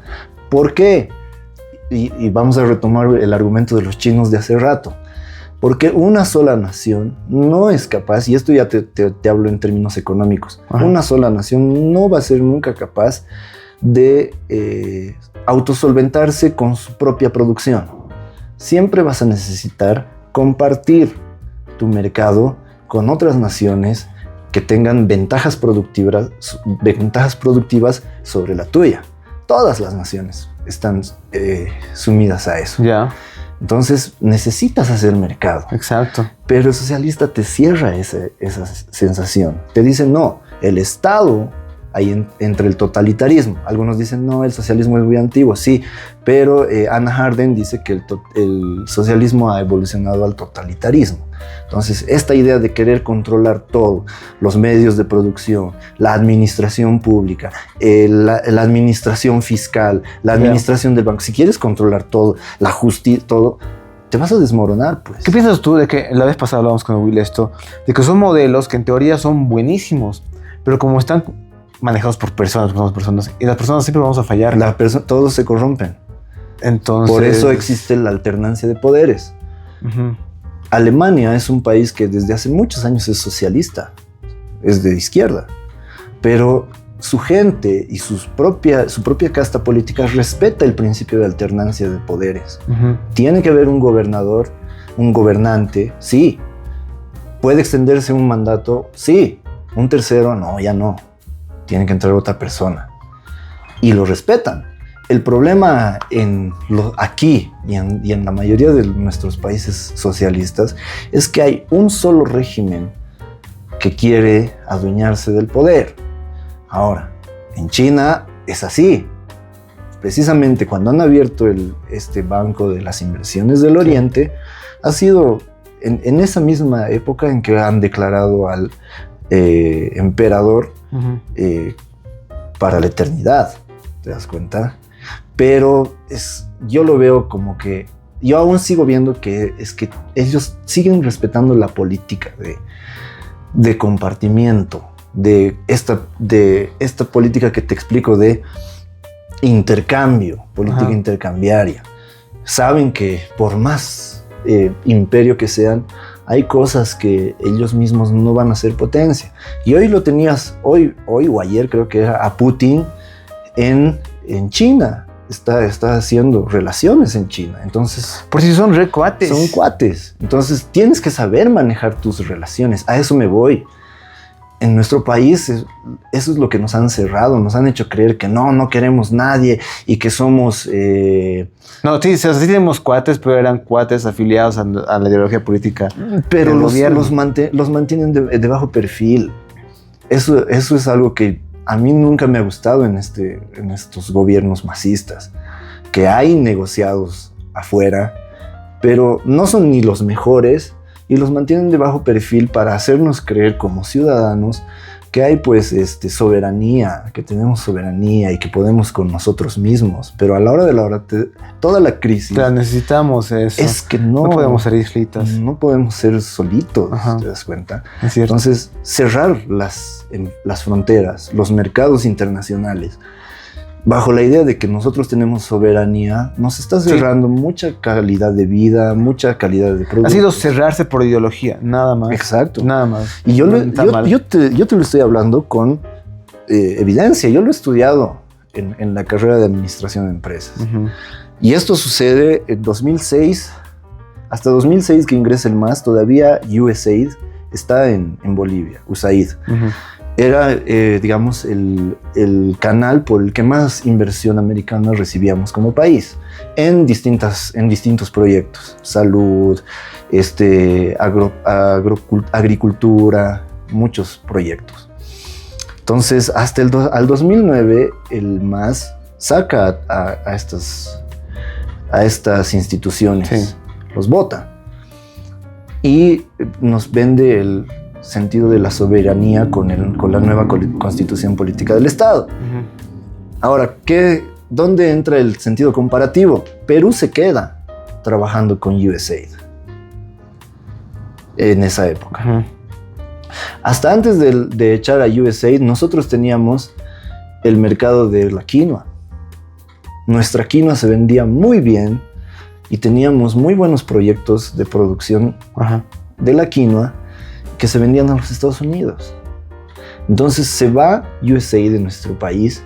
¿Por qué? Y vamos a retomar el argumento de los chinos de hace rato. Porque una sola nación no es capaz, y esto ya te hablo en términos económicos, una sola nación no va a ser nunca capaz de autosolventarse con su propia producción. Siempre vas a necesitar compartir tu mercado con otras naciones que tengan ventajas productivas sobre la tuya. Todas las naciones están sumidas a eso. Ya. Entonces necesitas hacer mercado. Exacto. Pero el socialista te cierra esa sensación. Te dice: no, el Estado, ahí entre el totalitarismo. Algunos dicen: no, el socialismo es muy antiguo. Sí, pero Hannah Arendt dice que el socialismo ha evolucionado al totalitarismo. Entonces, esta idea de querer controlar todo, los medios de producción, la administración pública, la administración fiscal, la administración del banco, si quieres controlar todo, la justicia, todo, te vas a desmoronar, pues. ¿Qué piensas tú de que la vez pasada hablábamos con Will esto, de que son modelos que en teoría son buenísimos, pero como están manejados por personas, y las personas siempre vamos a fallar? Todos se corrompen. Entonces, por eso existe la alternancia de poderes. Alemania es un país que desde hace muchos años es socialista, es de izquierda, pero su gente y su propia casta política respeta el principio de alternancia de poderes. Tiene que haber un gobernador, un gobernante, sí. ¿Puede extenderse un mandato? Sí. Un tercero, no, ya no. Tiene que entrar otra persona. Y lo respetan. El problema aquí y en la mayoría de nuestros países socialistas es que hay un solo régimen que quiere adueñarse del poder. Ahora, en China es así. Precisamente cuando han abierto este Banco de las Inversiones del Oriente, ha sido en esa misma época en que han declarado al emperador para la eternidad. ¿Te das cuenta? Pero yo lo veo como que... Yo aún sigo viendo que ellos siguen respetando la política de compartimiento, de esta política que te explico de intercambio, política intercambiaria. Saben que por más imperio que sean, hay cosas que ellos mismos no van a ser potencia. Y hoy lo tenías, hoy o ayer creo que era a Putin en China. Está haciendo relaciones en China. Entonces, por si son re cuates. Son cuates. Entonces tienes que saber manejar tus relaciones. A eso me voy. En nuestro país eso es lo que nos han cerrado, nos han hecho creer que no queremos nadie y que somos... No, sí, sí tenemos cuates, pero eran cuates afiliados a la ideología política. Pero los mantienen de bajo perfil. Eso es algo que a mí nunca me ha gustado en estos gobiernos masistas, que hay negociados afuera, pero no son ni los mejores, y los mantienen de bajo perfil para hacernos creer como ciudadanos que hay pues soberanía, que tenemos soberanía y que podemos con nosotros mismos. Pero a la hora de la hora, toda la crisis... Claro, necesitamos eso. Es que no podemos ser islitas. No podemos ser solitos, ¿te das cuenta? Es cierto. Entonces, cerrar las fronteras, los mercados internacionales, bajo la idea de que nosotros tenemos soberanía, nos está cerrando mucha calidad de vida, mucha calidad de productos. Ha sido cerrarse por ideología, nada más. Exacto. Nada más. Y yo te lo estoy hablando con evidencia. Yo lo he estudiado en la carrera de administración de empresas. Uh-huh. Y esto sucede en 2006. Hasta 2006 que ingresa el MAS, todavía USAID está en Bolivia, USAID. Uh-huh. Era, digamos, el canal por el que más inversión americana recibíamos como país en distintos proyectos. Salud, agricultura, muchos proyectos. Entonces, hasta al 2009, el MAS saca a estas instituciones, sí. Los bota y nos vende el sentido de la soberanía con la nueva constitución política del Estado. Uh-huh. Ahora, ¿dónde entra el sentido comparativo? Perú se queda trabajando con USAID en esa época. Uh-huh. Hasta antes de echar a USAID, nosotros teníamos el mercado de la quinoa. Nuestra quinoa se vendía muy bien y teníamos muy buenos proyectos de producción uh-huh. de la quinoa que se vendían a los Estados Unidos. Entonces se va USAID de nuestro país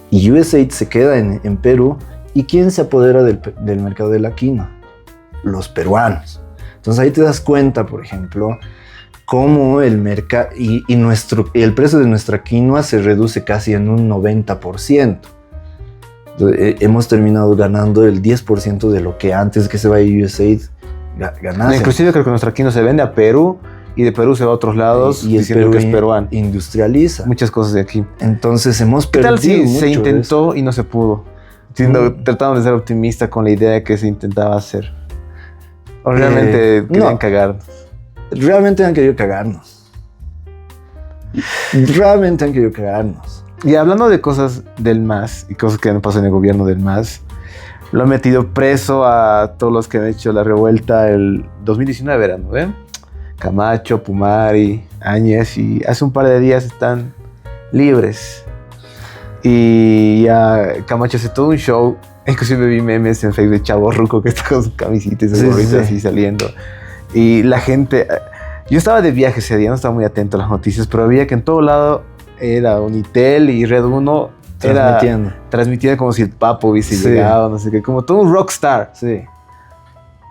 y USAID se queda en Perú. ¿Y quién se apodera del mercado de la quinoa? Los peruanos. Entonces ahí te das cuenta, por ejemplo, cómo el mercado y el precio de nuestra quinoa se reduce casi en un 90%. Entonces, hemos terminado ganando el 10% de lo que antes que se vaya USAID ganase. Inclusive creo que nuestra quinoa se vende a Perú y de Perú se va a otros lados y diciendo Perú que es peruano. Industrializa muchas cosas de aquí. Entonces hemos perdido. ¿Qué tal si se intentó eso? Y no se pudo? Tratando de ser optimista con la idea de que se intentaba hacer. ¿O realmente querían cagar? Realmente han querido cagarnos. Realmente han querido cagarnos. Y hablando de cosas del MAS y cosas que han pasado en el gobierno del MAS, lo han metido preso a todos los que han hecho la revuelta el 2019, era, ¿no? Camacho, Pumari, Áñez, y hace un par de días están libres. Y ya Camacho hace todo un show. Inclusive vi memes en Facebook de Chavo Ruco que está con sus camisitas y gorritas así saliendo. Y la gente... Yo estaba de viaje ese día, no estaba muy atento a las noticias, pero veía que en todo lado era Unitel y Red 1 transmitiendo como si el Papo hubiese llegado, no sé qué, como todo un rockstar. Sí.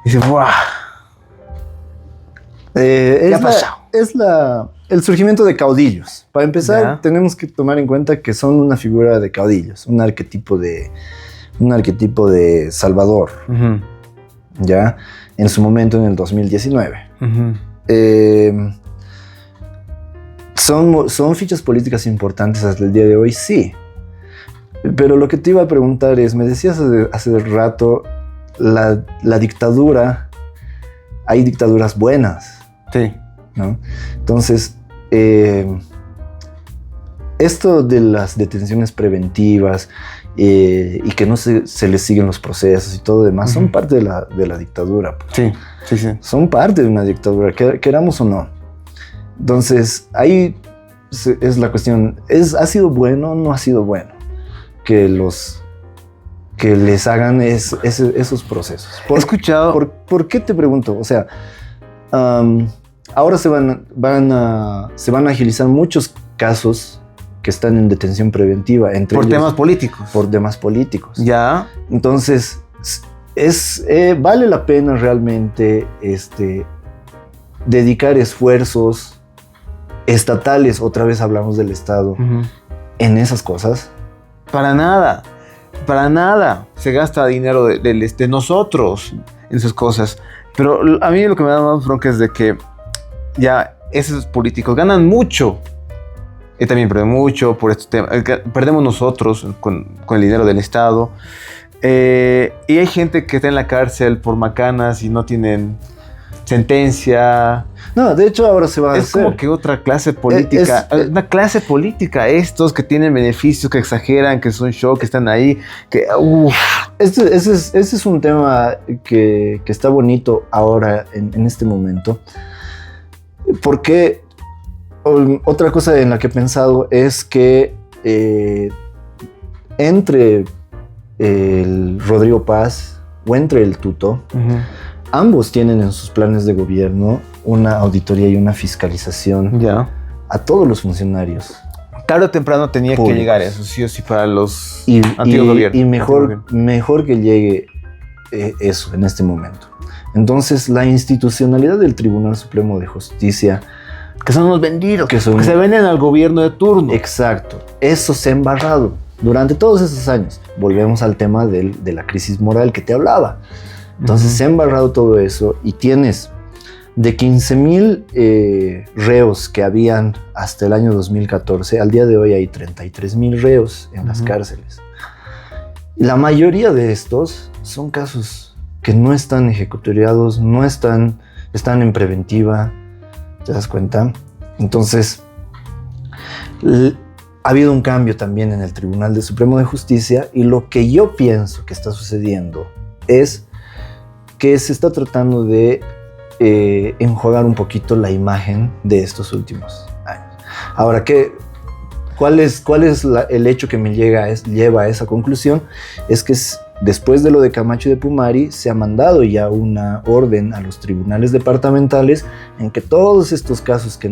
Y dice, ¡buah! Es el surgimiento de caudillos. Para empezar, tenemos que tomar en cuenta que son una figura de caudillos, un arquetipo de Salvador. Uh-huh. ¿Ya? En su momento, en el 2019. Uh-huh. ¿Son fichas políticas importantes hasta el día de hoy? Sí. Pero lo que te iba a preguntar es, me decías hace rato, la dictadura, hay dictaduras buenas. Sí. ¿No? Entonces, esto de las detenciones preventivas y que no se les siguen los procesos y todo demás, son parte de la dictadura. Pues. Sí. Son parte de una dictadura, queramos o no. Entonces, ahí es la cuestión. ¿Ha sido bueno o no ha sido bueno que los que les hagan esos procesos. He escuchado... ¿Por qué te pregunto? O sea, ahora se van a agilizar muchos casos que están en detención preventiva. Entre por ellos, temas políticos. Por temas políticos. Ya. Entonces, vale la pena realmente dedicar esfuerzos estatales, otra vez hablamos del Estado, en esas cosas. Para nada se gasta dinero de nosotros en esas cosas. Pero a mí lo que me da más bronca es de que ya esos políticos ganan mucho. Y también pierden mucho por este tema. Perdemos nosotros con el dinero del Estado. Y hay gente que está en la cárcel por macanas y no tienen sentencia. No, de hecho ahora se va a hacer. Es como que otra clase política. Una clase política. Estos que tienen beneficios, que exageran, que son show, que están ahí. Ese es un tema que está bonito ahora en este momento. Porque otra cosa en la que he pensado es que entre el Rodrigo Paz o entre el Tuto, ambos tienen en sus planes de gobierno una auditoría y una fiscalización a todos los funcionarios. Tarde o temprano tenía públicos que llegar eso, sí o sí, para los antiguos gobiernos. Y mejor que llegue eso en este momento. Entonces, la institucionalidad del Tribunal Supremo de Justicia, que son los vendidos, que se venden al gobierno de turno. Exacto. Eso se ha embarrado durante todos esos años. Volvemos al tema de la crisis moral que te hablaba. Entonces se ha embarrado todo eso y tienes de 15,000 reos que habían hasta el año 2014, al día de hoy hay 33,000 reos en las cárceles. La mayoría de estos son casos que no están ejecutoriados, están en preventiva, ¿te das cuenta? Entonces, ha habido un cambio también en el Tribunal Supremo de Justicia y lo que yo pienso que está sucediendo es que se está tratando de enjuagar un poquito la imagen de estos últimos años. Ahora, ¿cuál es el hecho que me lleva a esa conclusión? Es que después de lo de Camacho y de Pumari, se ha mandado ya una orden a los tribunales departamentales en que todos estos casos que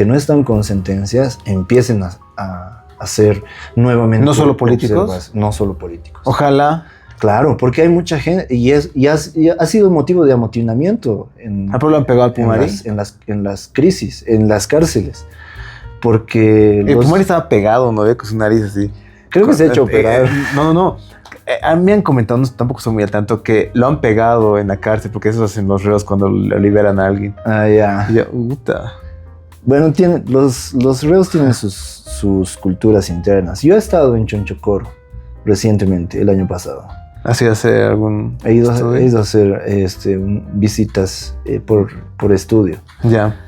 no están con sentencias empiecen a ser nuevamente... ¿No solo políticos? No solo políticos. Ojalá. Claro, porque hay mucha gente y ha sido motivo de amotinamiento. ¿Pero lo han pegado al Pumari? En las crisis, en las cárceles. Porque... El Pumari estaba pegado, ¿no? Con su nariz así. Creo que se ha hecho operar. No. A mí me han comentado, tampoco soy muy al tanto, que lo han pegado en la cárcel porque eso hacen los reos cuando le liberan a alguien. Ah, ya. Y yo, puta. Bueno, los reos tienen sus culturas internas. Yo he estado en Chonchocoro recientemente, el año pasado. ¿Has ido a hacer algún estudio? He ido a hacer visitas por estudio. Ya.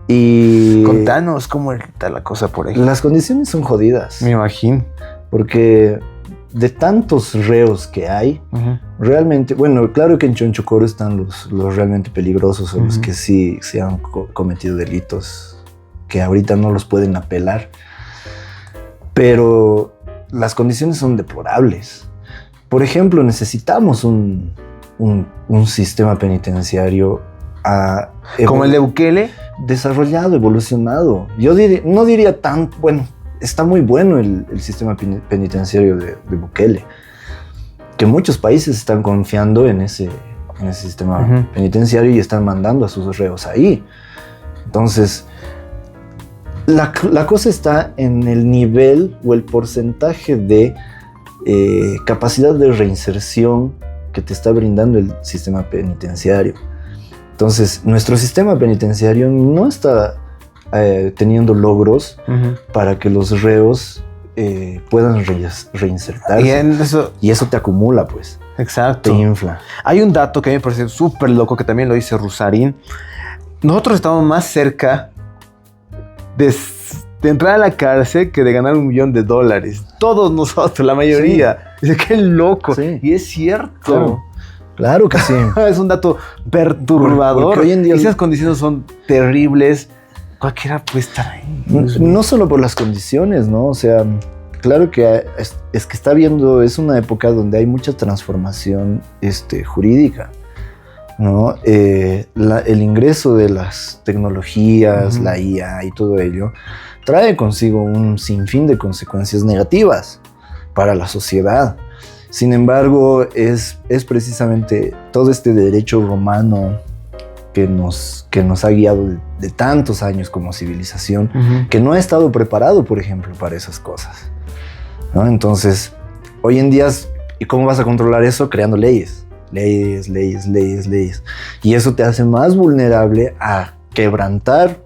Y... Contanos cómo está la cosa por ahí. Las condiciones son jodidas. Me imagino. Porque de tantos reos que hay, realmente... Bueno, claro que en Chonchocoro están los realmente peligrosos, o los que sí han cometido delitos que ahorita no los pueden apelar. Pero las condiciones son deplorables. Por ejemplo, necesitamos un sistema penitenciario como el de Bukele, desarrollado, evolucionado. Yo no diría tan bueno. Está muy bueno el sistema penitenciario de Bukele, que muchos países están confiando en ese sistema penitenciario y están mandando a sus reos ahí. Entonces, la cosa está en el nivel o el porcentaje de capacidad de reinserción que te está brindando el sistema penitenciario. Entonces, nuestro sistema penitenciario no está teniendo logros para que los reos puedan reinsertarse. Y eso te acumula, pues. Exacto. Te infla. Hay un dato que a mí me parece súper loco, que también lo dice Rusarín. Nosotros estamos más cerca de entrar a la cárcel que de ganar $1 millón. Todos nosotros, la mayoría. Sí. Dice, qué loco. Sí. Y es cierto. Claro que sí. Es un dato perturbador. Porque hoy en día esas condiciones son terribles. Cualquiera puede estar ahí. No solo por las condiciones, ¿no? O sea, claro que es que está viendo, es una época donde hay mucha transformación jurídica, ¿no? El ingreso de las tecnologías, la IA y todo ello, trae consigo un sinfín de consecuencias negativas para la sociedad. Sin embargo, es precisamente todo este derecho romano que nos ha guiado de tantos años como civilización, que no ha estado preparado, por ejemplo, para esas cosas, ¿no? Entonces, hoy en día, ¿y cómo vas a controlar eso? Creando leyes. Y eso te hace más vulnerable a quebrantar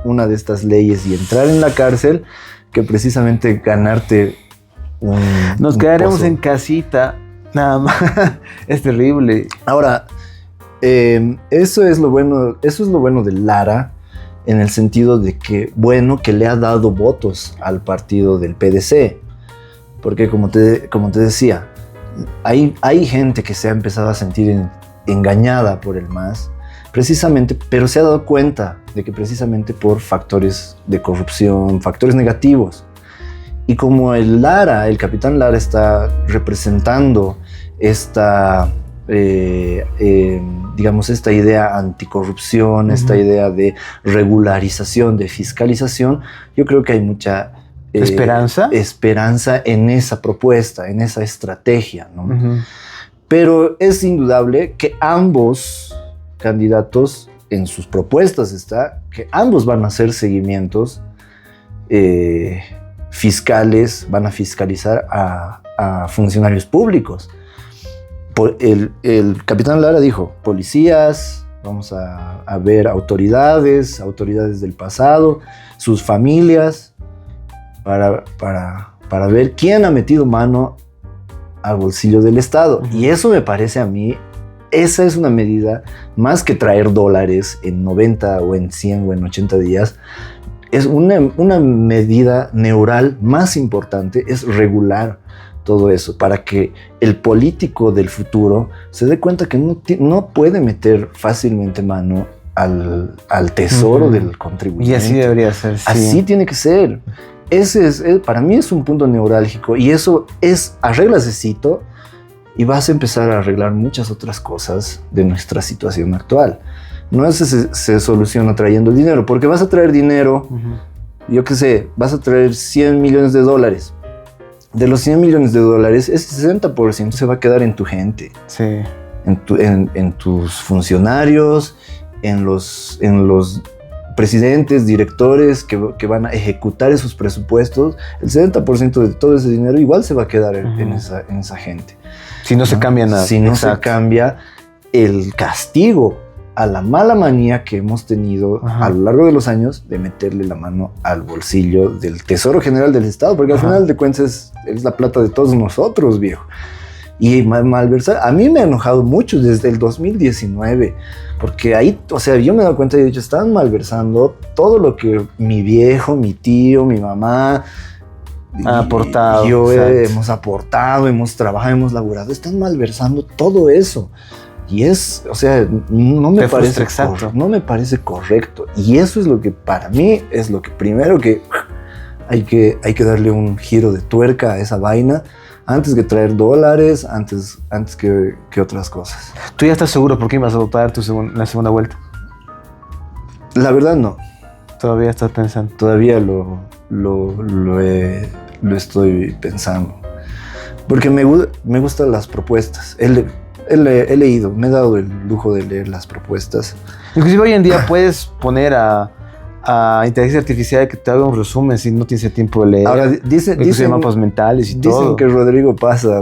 una de estas leyes y entrar en la cárcel que precisamente ganarte Nos quedaremos en casita, nada más. Es terrible. Ahora, eso es lo bueno de Lara, en el sentido de que, que le ha dado votos al partido del PDC. Porque como te decía, hay gente que se ha empezado a sentir engañada por el MAS, precisamente, pero se ha dado cuenta de que precisamente por factores de corrupción, factores negativos. Y como el capitán Lara está representando esta idea anticorrupción, esta idea de regularización, de fiscalización, yo creo que hay mucha esperanza en esa propuesta, en esa estrategia, ¿no? Pero es indudable que ambos candidatos, en sus propuestas está que ambos van a hacer seguimientos fiscales, van a fiscalizar a funcionarios públicos. El capitán Lara dijo, policías, vamos a ver autoridades del pasado, sus familias, para ver quién ha metido mano al bolsillo del Estado. Y eso me parece a mí, esa es una medida, más que traer dólares en 90 o en 100 o en 80 días, es una medida neural más importante, es regular todo eso, para que el político del futuro se dé cuenta que no puede meter fácilmente mano al tesoro del contribuyente. Y así debería ser, sí. Así tiene que ser. Para mí es un punto neurálgico, y eso arreglas ese hito y vas a empezar a arreglar muchas otras cosas de nuestra situación actual. No se soluciona trayendo dinero, porque vas a traer dinero, yo qué sé, vas a traer $100 millones. De los $100 millones, ese 60% se va a quedar en tu gente. Sí. En tus funcionarios, en los presidentes, directores que van a ejecutar esos presupuestos. El 70% de todo ese dinero igual se va a quedar en esa gente. Si no se cambia nada. Si no se cambia el castigo a la mala manía que hemos tenido a lo largo de los años de meterle la mano al bolsillo del Tesoro General del Estado, porque al final de cuentas es la plata de todos nosotros, viejo. Y malversar, a mí me ha enojado mucho desde el 2019, porque ahí, o sea, yo me he dado cuenta y he dicho, están malversando todo lo que mi viejo, mi tío, mi mamá ha aportado. Hemos aportado, hemos trabajado, hemos laburado, están malversando todo eso. Y o sea, no me parece correcto. Y eso es lo que para mí es lo que primero que hay que darle un giro de tuerca a esa vaina antes que traer dólares, antes que otras cosas. ¿Tú ya estás seguro por quién vas a votar la segunda vuelta? La verdad no. ¿Todavía estás pensando? Todavía lo estoy pensando. Porque me gustan las propuestas. He leído, me he dado el lujo de leer las propuestas. Inclusive hoy en día puedes poner a inteligencia artificial que te haga un resumen si no tienes tiempo de leer. Ahora dicen mapas mentales y todo. Dicen que Rodrigo Paz ha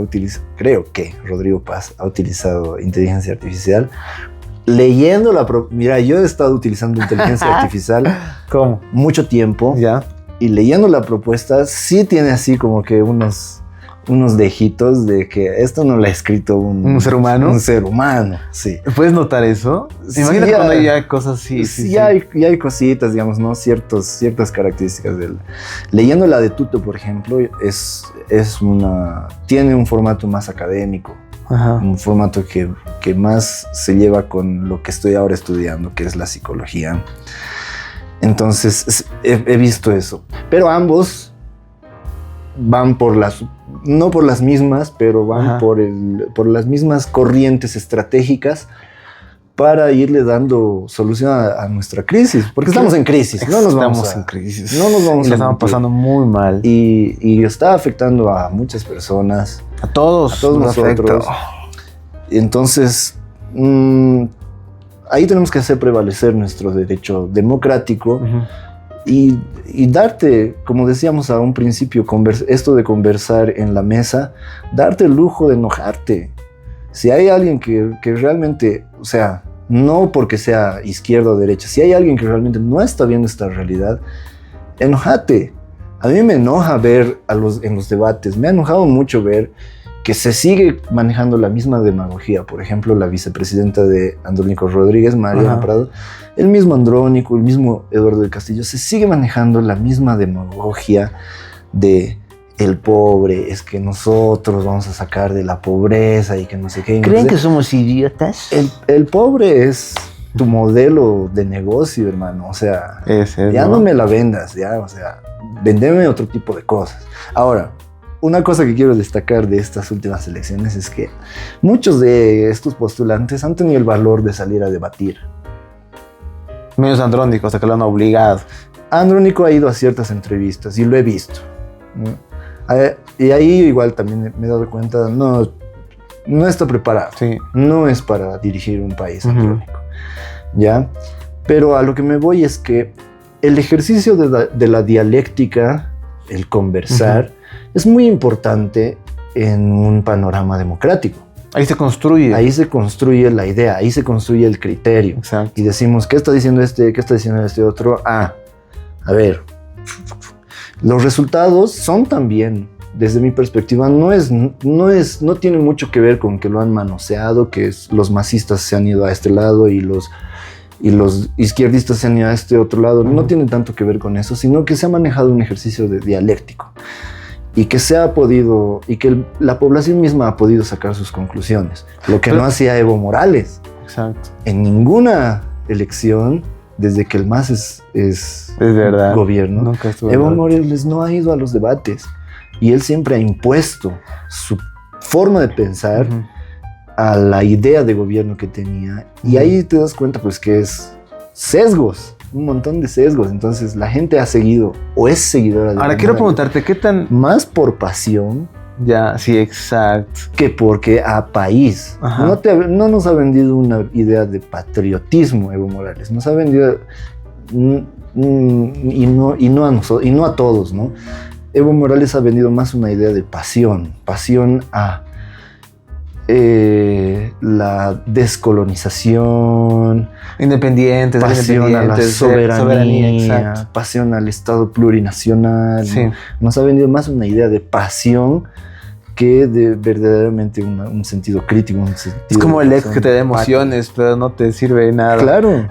utilizado inteligencia artificial. Leyendo mira, yo he estado utilizando inteligencia artificial. ¿Cómo? Mucho tiempo. Ya. Y leyendo la propuesta, sí tiene así como que unos dejitos de que esto no lo ha escrito un ser humano. Un ser humano, sí. ¿Puedes notar eso? Sí, imagínate cuando hay cosas así. Sí. Hay cositas, digamos, ¿no? Ciertas características del... Leyendo la de Tuto, por ejemplo, tiene un formato más académico. Un formato que más se lleva con lo que estoy ahora estudiando, que es la psicología. Entonces, he visto eso. Pero ambos van no por las mismas, pero van por las mismas corrientes estratégicas para irle dando solución a nuestra crisis, porque estamos en crisis, No nos vamos a estamos pasando muy mal. Y está afectando a muchas personas. A todos nosotros. Entonces, ahí tenemos que hacer prevalecer nuestro derecho democrático y darte, como decíamos a un principio, esto de conversar en la mesa, darte el lujo de enojarte. Si hay alguien que realmente, o sea, no porque sea izquierda o derecha, si hay alguien que realmente no está viendo esta realidad, enójate. A mí me enoja ver en los debates, me ha enojado mucho ver que se sigue manejando la misma demagogia. Por ejemplo, la vicepresidenta de Andrónico Rodríguez, Mariana Prado, el mismo Andrónico, el mismo Eduardo del Castillo, se sigue manejando la misma demagogia de el pobre, es que nosotros vamos a sacar de la pobreza y que no sé qué. ¿Creen que somos idiotas? El pobre es tu modelo de negocio, hermano. O sea, ya no me la vendas, ya, o sea, vendeme otro tipo de cosas. Ahora, una cosa que quiero destacar de estas últimas elecciones es que muchos de estos postulantes han tenido el valor de salir a debatir. Menos Andrónico, hasta que lo han obligado. Andrónico ha ido a ciertas entrevistas y lo he visto, ¿no? Y ahí igual también me he dado cuenta, no está preparado. Sí. No es para dirigir un país, Andrónico. ¿Ya? Pero a lo que me voy es que el ejercicio de la dialéctica, el conversar, es muy importante en un panorama democrático. Ahí se construye. Ahí se construye la idea, ahí se construye el criterio. Exacto. Y decimos, ¿qué está diciendo este? ¿Qué está diciendo este otro? A ver, los resultados son también, desde mi perspectiva, no tiene mucho que ver con que lo han manoseado, que los masistas se han ido a este lado y los izquierdistas se han ido a este otro lado. No tiene tanto que ver con eso, sino que se ha manejado un ejercicio de dialéctico y que y que la población misma ha podido sacar sus conclusiones. Lo que no hacía Evo Morales. Exacto. En ninguna elección, desde que el MAS es verdad. Gobierno, Evo Morales no ha ido a los debates y él siempre ha impuesto su forma de pensar a la idea de gobierno que tenía, y ahí te das cuenta pues que es sesgos, un montón de sesgos. Entonces la gente ha seguido o es seguidora de Ahora quiero preguntarte, ¿qué tan...? Más por pasión. Ya, sí, exacto. Que porque a país. No nos ha vendido una idea de patriotismo Evo Morales. Nos ha vendido... y no a nosotros, y no a todos, ¿no? Evo Morales ha vendido más una idea de pasión. Pasión a la descolonización. Independientes. Pasión a la soberanía. Pasión al Estado plurinacional. Sí. ¿no? Nos ha vendido más una idea de pasión que de verdaderamente un sentido crítico. Es como el ex que te da emociones, pero no te sirve de nada. Claro.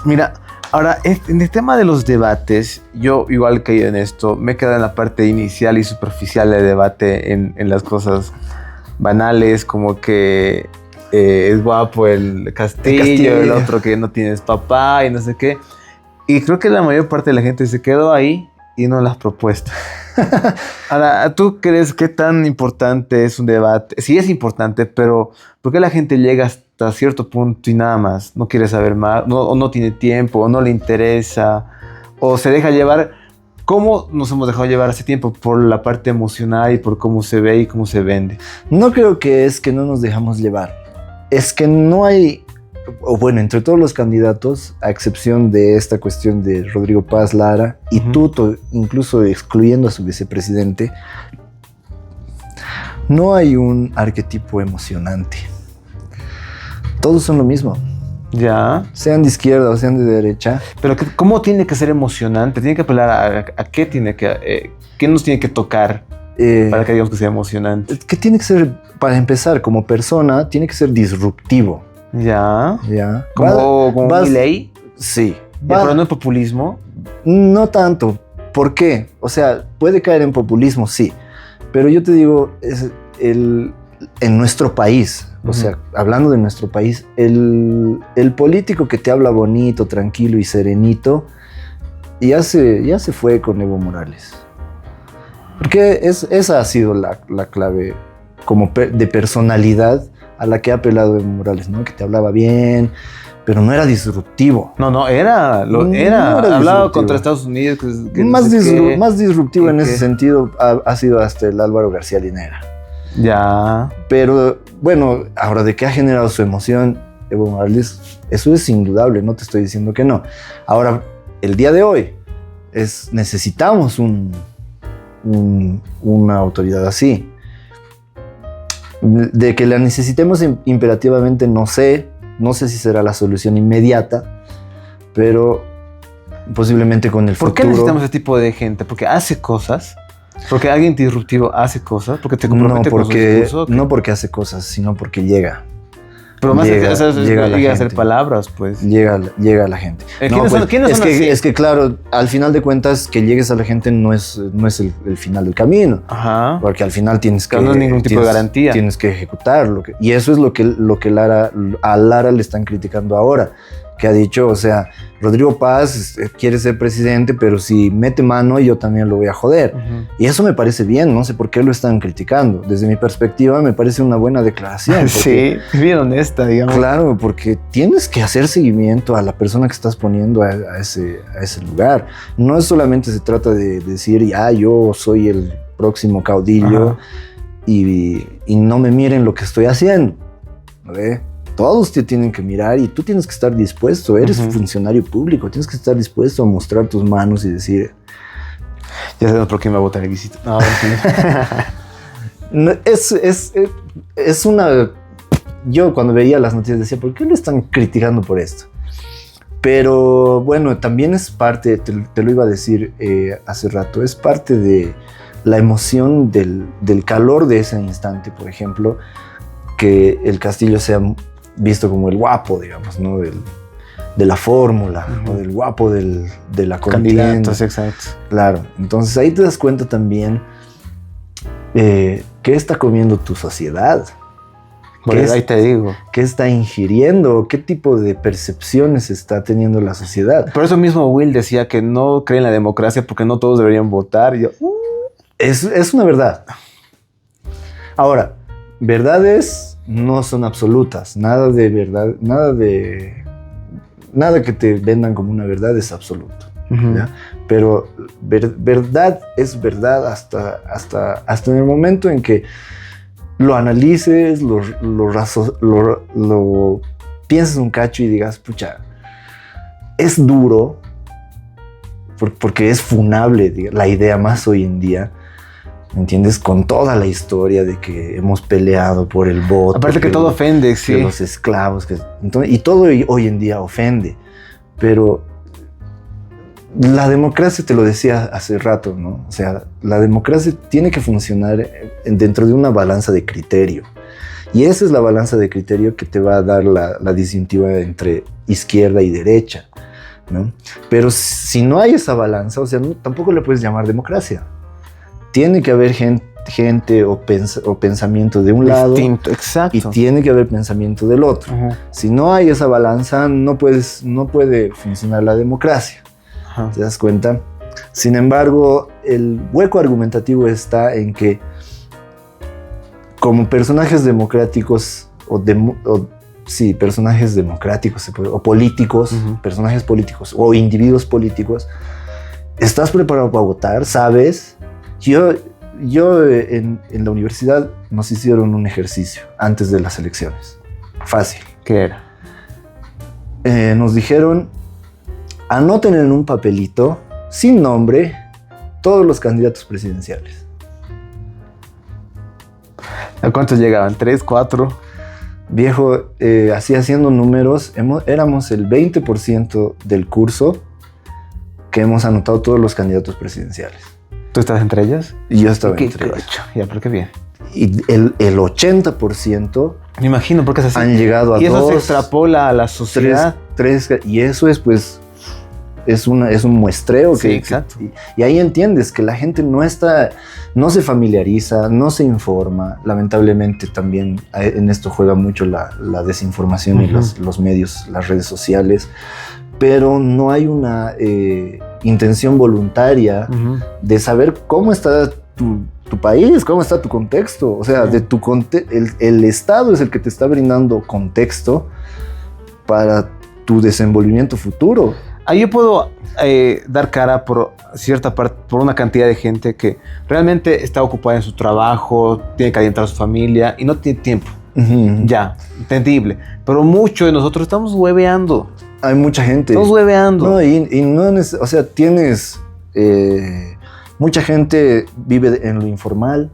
Mira, ahora, en el tema de los debates, yo igual que en esto, me he quedado en la parte inicial y superficial del debate, en las cosas banales, como que es guapo el Castillo, el otro que no tienes papá y no sé qué. Y creo que la mayor parte de la gente se quedó ahí y no en las propuestas. Ahora, ¿tú crees qué tan importante es un debate? Sí es importante, pero ¿por qué la gente llega hasta cierto punto y nada más? No quiere saber más, o no tiene tiempo, o no le interesa, o se deja llevar. ¿Cómo nos hemos dejado llevar hace tiempo? Por la parte emocional y por cómo se ve y cómo se vende. No creo que es que no nos dejamos llevar. Es que no hay... O bueno, entre todos los candidatos, a excepción de esta cuestión de Rodrigo Paz Lara y Tuto, incluso excluyendo a su vicepresidente, no hay un arquetipo emocionante. Todos son lo mismo. Ya. Sean de izquierda o sean de derecha. Pero ¿cómo tiene que ser emocionante? ¿Tiene que apelar a qué tiene que... ¿qué nos tiene que tocar para que digamos que sea emocionante? ¿Qué tiene que ser, para empezar, como persona, tiene que ser disruptivo? Ya. ¿Como Milei? Sí. Pero no es populismo. No tanto. ¿Por qué? O sea, puede caer en populismo, sí. Pero yo te digo, en nuestro país, o sea, hablando de nuestro país, el político que te habla bonito, tranquilo y serenito, ya se fue con Evo Morales. Porque esa ha sido la clave como de personalidad a la que ha apelado Evo Morales, ¿no? Que te hablaba bien, pero no era disruptivo. No, era. Hablaba contra Estados Unidos. Más disruptivo en ese sentido ha sido hasta el Álvaro García Linera. Ya. Pero bueno, ahora de qué ha generado su emoción Evo Morales, eso es indudable, no te estoy diciendo que no. Ahora, el día de hoy necesitamos una autoridad así. De que la necesitemos imperativamente, no sé si será la solución inmediata, pero posiblemente con el futuro. ¿Por qué necesitamos ese tipo de gente? Porque hace cosas, porque alguien disruptivo hace cosas, porque te compromete con su discurso. No porque hace cosas, sino porque llega. Pero más llega a hacer palabras, pues. Llega a la gente. ¿Quiénes son así? Es que claro, al final de cuentas, que llegues a la gente no es el final del camino. Ajá. Porque al final tienes que... No es ningún tipo de garantía. Tienes que ejecutarlo. Y eso es lo que a Lara le están criticando ahora. Que ha dicho, o sea, Rodrigo Paz quiere ser presidente, pero si mete mano yo también lo voy a joder. Uh-huh. Y eso me parece bien, no sé por qué lo están criticando. Desde mi perspectiva me parece una buena declaración. Porque, sí, bien honesta, digamos. Claro, porque tienes que hacer seguimiento a la persona que estás poniendo a ese lugar. No solamente se trata de decir, yo soy el próximo caudillo y no me miren lo que estoy haciendo. ¿Ve? Todos te tienen que mirar y tú tienes que estar dispuesto. Eres funcionario público, tienes que estar dispuesto a mostrar tus manos y decir... Ya sabemos por qué me va a votar el visito. No, es una... Yo cuando veía las noticias decía, ¿por qué le están criticando por esto? Pero bueno, también es parte, te lo iba a decir hace rato, es parte de la emoción del calor de ese instante, por ejemplo, que el Castillo sea visto como el guapo, digamos, ¿no? De la fórmula, o del guapo de la contienda. Candidatos, exacto. Claro, entonces ahí te das cuenta también qué está comiendo tu sociedad. Bueno, ahí te digo. ¿Qué está ingiriendo? ¿Qué tipo de percepciones está teniendo la sociedad? Por eso mismo Will decía que no cree en la democracia porque no todos deberían votar. Y yo, Es una verdad. Ahora, verdades no son absolutas. Nada de verdad, nada que te vendan como una verdad es absoluto. ¿Ya? Pero verdad es verdad hasta en el momento en que lo analices, lo pienses un cacho y digas, pucha, es duro, porque es funable la idea más hoy en día. ¿Me entiendes? Con toda la historia de que hemos peleado por el voto. Aparte que todo ofende, sí. Que los esclavos. Entonces, y todo hoy en día ofende. Pero la democracia, te lo decía hace rato, ¿no? O sea, la democracia tiene que funcionar dentro de una balanza de criterio. Y esa es la balanza de criterio que te va a dar la disyuntiva entre izquierda y derecha, ¿no? Pero si no hay esa balanza, o sea, tampoco le puedes llamar democracia. Tiene que haber gente o pensamiento de un lado. Exacto. Y tiene que haber pensamiento del otro. Si no hay esa balanza, no puede funcionar la democracia. ¿Te das cuenta? Sin embargo, el hueco argumentativo está en que como personajes democráticos personajes democráticos o políticos, personajes políticos o individuos políticos, ¿estás preparado para votar? ¿Sabes? Yo en la universidad nos hicieron un ejercicio antes de las elecciones. Fácil. ¿Qué era? Nos dijeron, anoten en un papelito, sin nombre, todos los candidatos presidenciales. ¿A cuántos llegaban? ¿3, 4? Viejo, así haciendo números, éramos el 20% del curso que hemos anotado todos los candidatos presidenciales. ¿Tú estás entre ellas? Y yo estaba entre ellas. Ya, pero qué bien. Y el 80%... Me imagino, porque es así. Han llegado a 2... Y eso se extrapola a la sociedad. 3, y eso es, pues... Es un muestreo. Sí, exacto. Y ahí entiendes que la gente no se familiariza, no se informa. Lamentablemente también en esto juega mucho la desinformación y los medios, las redes sociales. Pero no hay una intención voluntaria de saber cómo está tu país, cómo está tu contexto. O sea, de el Estado es el que te está brindando contexto para tu desenvolvimiento futuro. Ahí yo puedo dar cara por cierta parte, por una cantidad de gente que realmente está ocupada en su trabajo, tiene que alimentar a su familia y no tiene tiempo. Ya, entendible. Pero muchos de nosotros estamos hueveando. Hay mucha gente. Estamos hueveando. No, y no o sea, tienes... mucha gente vive en lo informal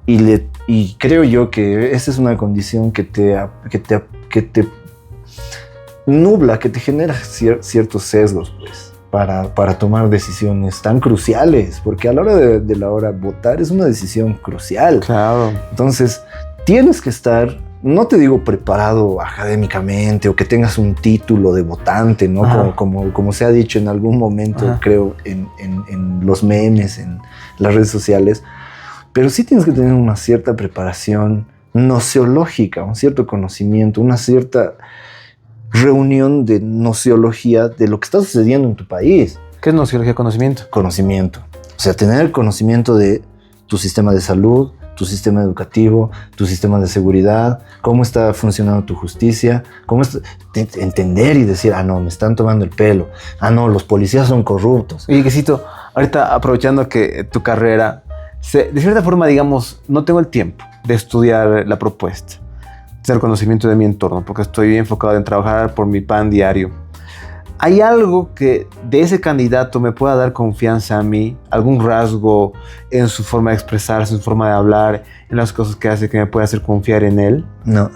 y creo yo que esa es una condición que te nubla, que te genera ciertos sesgos, pues, para tomar decisiones tan cruciales, porque a la hora de la hora votar es una decisión crucial. Claro. Entonces, tienes que estar, no te digo preparado académicamente o que tengas un título de votante, ¿no? Como se ha dicho en algún momento, creo, en los memes, en las redes sociales, pero sí tienes que tener una cierta preparación nociológica, un cierto conocimiento, una cierta reunión de nociología de lo que está sucediendo en tu país. ¿Qué es nociología? Conocimiento. Conocimiento. O sea, tener conocimiento de tu sistema de salud, tu sistema educativo, tu sistema de seguridad, cómo está funcionando tu justicia, entender y decir, no, me están tomando el pelo, no, los policías son corruptos. Oye, Quesito, ahorita aprovechando que tu carrera, de cierta forma, digamos, no tengo el tiempo de estudiar la propuesta, tener conocimiento de mi entorno, porque estoy bien enfocado en trabajar por mi pan diario. ¿Hay algo que de ese candidato me pueda dar confianza a mí? ¿Algún rasgo en su forma de expresarse, en su forma de hablar, en las cosas que hace que me pueda hacer confiar en él? No.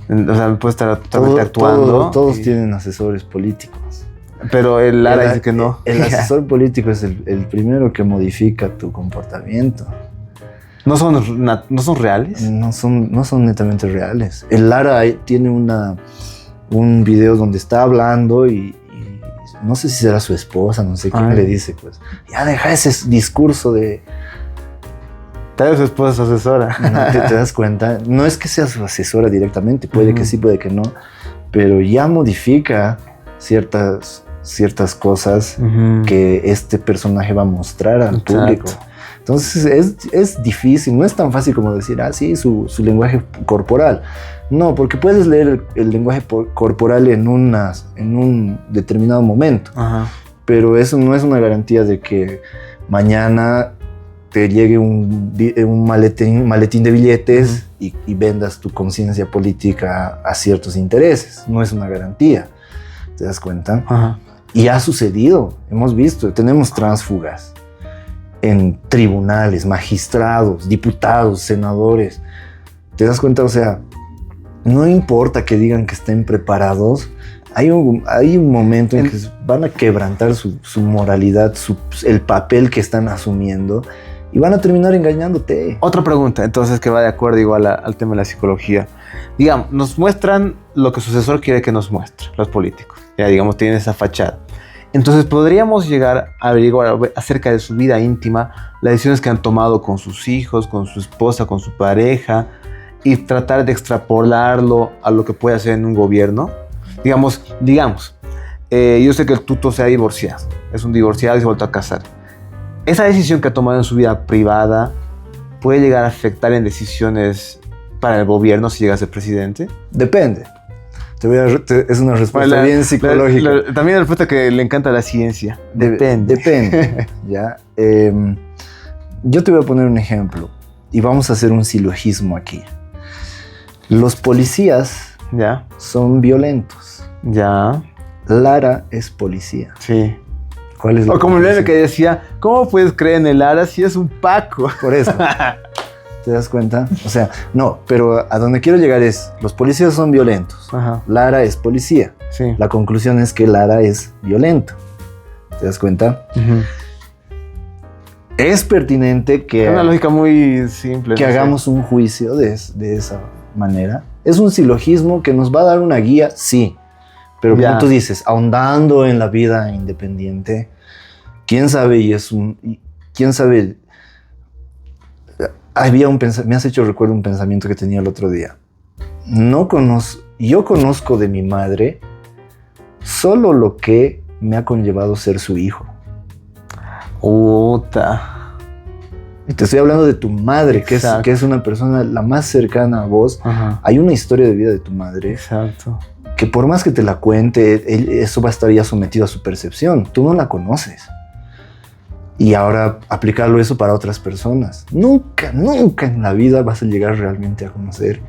O sea, me puede estar totalmente actuando. Todos tienen asesores políticos. Pero el Lara dice que no. El asesor político es el primero que modifica tu comportamiento. ¿No son reales? No son netamente reales. El Lara tiene un video donde está hablando y no sé si será su esposa, no sé quién le dice, pues, ya deja ese discurso de... Tal vez su esposa es su asesora. No, ¿te das cuenta? No es que sea su asesora directamente, puede que sí, puede que no, pero ya modifica ciertas cosas que este personaje va a mostrar al público. Entonces es difícil, no es tan fácil como decir, sí, su lenguaje corporal. No, porque puedes leer el lenguaje corporal en un determinado momento. Pero eso no es una garantía de que mañana te llegue un maletín de billetes y vendas tu conciencia política a ciertos intereses. No es una garantía, ¿te das cuenta? Y ha sucedido, hemos visto, tenemos tránsfugas en tribunales, magistrados, diputados, senadores. ¿Te das cuenta? O sea, no importa que digan que estén preparados, hay un momento en que van a quebrantar su moralidad, el papel que están asumiendo y van a terminar engañándote. Otra pregunta, entonces, que va de acuerdo igual al tema de la psicología. Digamos, nos muestran lo que su asesor quiere que nos muestre, los políticos. Ya, digamos, tienen esa fachada. Entonces, podríamos llegar a averiguar acerca de su vida íntima, las decisiones que han tomado con sus hijos, con su esposa, con su pareja, y tratar de extrapolarlo a lo que puede hacer en un gobierno. Digamos, yo sé que el tuto se ha divorciado, es un divorciado y se ha vuelto a casar. Esa decisión que ha tomado en su vida privada puede llegar a afectar en decisiones para el gobierno si llega a ser presidente. Depende. Es una respuesta bien psicológica. También la respuesta que le encanta a la ciencia. Depende. ¿Ya? Yo te voy a poner un ejemplo y vamos a hacer un silogismo aquí. Los policías son violentos. Lara es policía. Sí. ¿Cuál es o como el meme que decía, ¿cómo puedes creer en el Lara si es un Paco? Por eso. ¿Te das cuenta? O sea, no, pero a donde quiero llegar es, los policías son violentos. Lara es policía. Sí. La conclusión es que Lara es violento. ¿Te das cuenta? Es pertinente que... Es una lógica muy simple. Que hagamos un juicio de esa manera. Es un silogismo que nos va a dar una guía, sí. Pero como tú dices, ahondando en la vida independiente, quién sabe, quién sabe... me has hecho recuerdo un pensamiento que tenía el otro día. Yo conozco de mi madre solo lo que me ha conllevado ser su hijo. Puta. Y te estoy hablando de tu madre, que es una persona la más cercana a vos. Ajá. Hay una historia de vida de tu madre. Exacto. Que por más que te la cuente, eso va a estar ya sometido a su percepción. Tú no la conoces. Y ahora aplicarlo eso para otras personas. Nunca en la vida vas a llegar realmente a conocer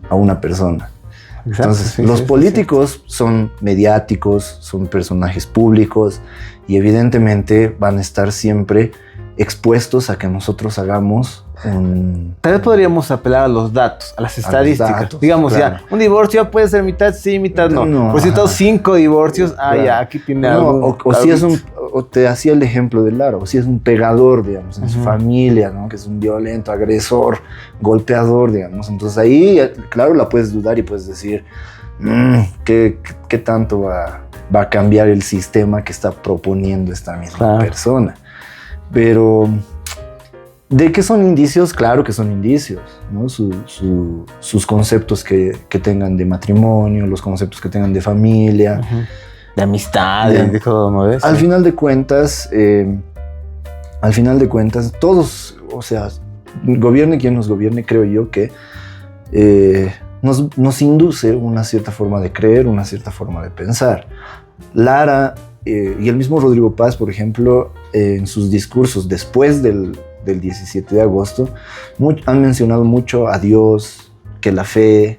a una persona. Exacto, entonces, los políticos son mediáticos, son personajes públicos y evidentemente van a estar siempre expuestos a que nosotros hagamos Tal vez podríamos apelar a los datos, a las estadísticas. Digamos, claro. Ya, un divorcio puede ser mitad sí, mitad no. Por si todos 5 divorcios, claro. Ya, aquí tiene algo. O si es o te hacía el ejemplo de Lara, o si es un pegador, digamos, en su familia, ¿no? Que es un violento, agresor, golpeador, digamos. Entonces ahí, claro, la puedes dudar y puedes decir, ¿qué tanto va a cambiar el sistema que está proponiendo esta misma persona? Pero ¿de qué son indicios? Claro que son indicios, ¿no? Sus conceptos que tengan de matrimonio, los conceptos que tengan de familia, de amistad, de todo, ¿no ves? Al final de cuentas, todos, o sea, gobierne quien nos gobierne, creo yo que nos induce una cierta forma de creer, una cierta forma de pensar. Lara y el mismo Rodrigo Paz, por ejemplo, en sus discursos después del 17 de agosto, han mencionado mucho a Dios, que la fe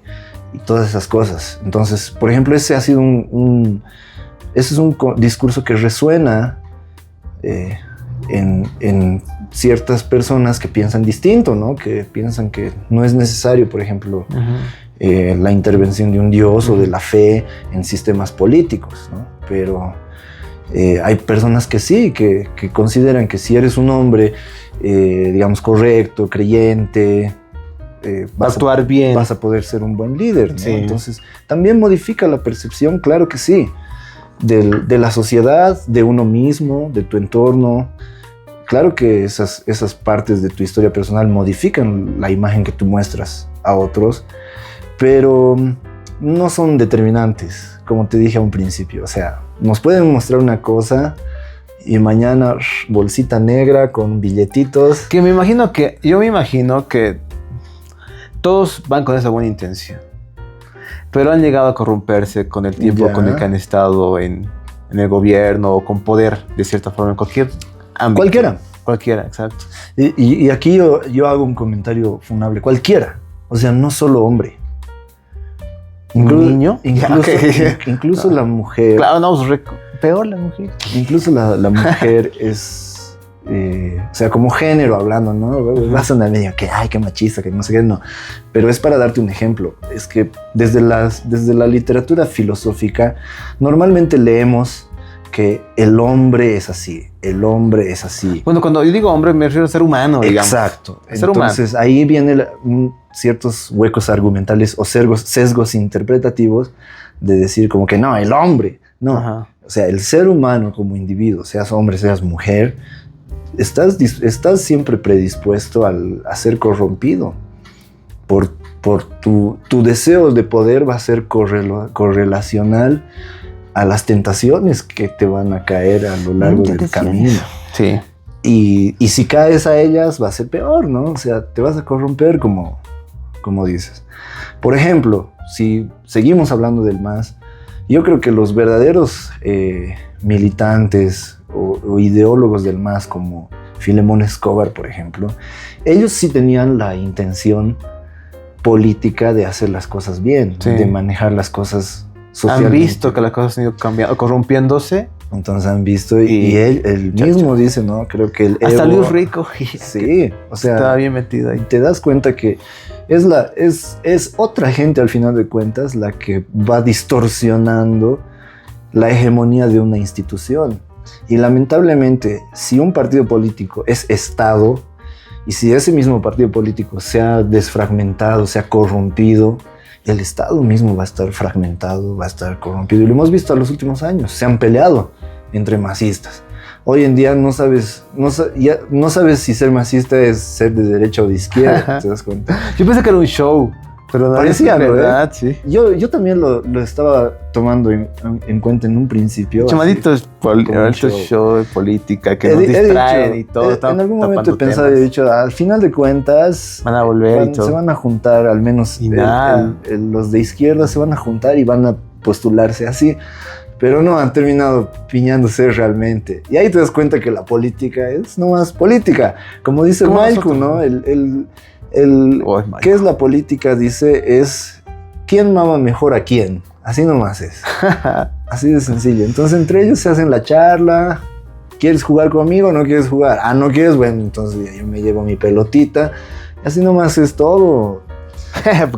y todas esas cosas. Entonces, por ejemplo, ese ha sido ese es un discurso que resuena en ciertas personas que piensan distinto, ¿no? Que piensan que no es necesario, por ejemplo, la intervención de un Dios o de la fe en sistemas políticos, ¿no? Pero hay personas que sí, que consideran que si eres un hombre, digamos, correcto, creyente, vas a actuar bien, vas a poder ser un buen líder, ¿no? Sí. Entonces, también modifica la percepción, claro que sí, de la sociedad, de uno mismo, de tu entorno. Claro que esas partes de tu historia personal modifican la imagen que tú muestras a otros, pero no son determinantes, como te dije a un principio. O sea, nos pueden mostrar una cosa y mañana bolsita negra con billetitos. Yo me imagino que todos van con esa buena intención, pero han llegado a corromperse con el tiempo con el que han estado en el gobierno o con poder, de cierta forma, en cualquier ámbito. Cualquiera, exacto. Y aquí yo hago un comentario funable. Cualquiera. O sea, no solo hombre. ¿Un niño? Incluso la mujer. Claro, no, peor la mujer. Incluso la mujer es... o sea, como género hablando, ¿no? Vas a andar medio que, ay, qué machista, que no sé qué, no. Pero es para darte un ejemplo. Es que desde la literatura filosófica, normalmente leemos que el hombre es así, el hombre es así. Bueno, cuando yo digo hombre me refiero a ser humano, digamos. Exacto. Entonces ahí vienen ciertos huecos argumentales o sesgos interpretativos de decir como que no, el hombre, no. Ajá. O sea, el ser humano como individuo, seas hombre, seas mujer, estás siempre predispuesto a ser corrompido. Por tu deseo de poder va a ser correlacional a las tentaciones que te van a caer a lo largo del camino. Sí. Y si caes a ellas va a ser peor, ¿no? O sea, te vas a corromper como dices. Por ejemplo, si seguimos hablando del MAS, yo creo que los verdaderos militantes o ideólogos del MAS, como Filemón Escobar, por ejemplo, ellos sí tenían la intención política de hacer las cosas bien, de manejar las cosas socialmente. Han visto que las cosas han ido cambiando, corrompiéndose. Entonces han visto y él mismo dice, ¿no? Creo que hasta Luis Rico. Sí, o sea, estaba bien metido ahí. Te das cuenta que es otra gente al final de cuentas la que va distorsionando la hegemonía de una institución. Y lamentablemente, si un partido político es Estado y si ese mismo partido político se ha desfragmentado, se ha corrompido, el Estado mismo va a estar fragmentado, va a estar corrompido. Y lo hemos visto en los últimos años. Se han peleado entre masistas. Hoy en día no sabes si ser masista es ser de derecha o de izquierda. ¿Te das cuenta? Yo pensé que era un show. Pero parecía, ¿verdad? Sí. Yo también lo estaba tomando en cuenta en un principio. Chamaditos show de política que nos distraen y todo. En algún momento he pensado y he dicho, al final de cuentas van a volver y todo. Se van a juntar, al menos los de izquierda se van a juntar y van a postularse así. Pero no, han terminado piñándose realmente. Y ahí te das cuenta que la política es nomás política. Como dice Malcolm, ¿no? ¿Qué es la política? Dice, es quién mama mejor a quién. Así nomás es. Así de sencillo. Entonces entre ellos se hacen la charla. ¿Quieres jugar conmigo o no quieres jugar? Ah, ¿no quieres? Bueno, entonces yo me llevo mi pelotita. Así nomás es todo.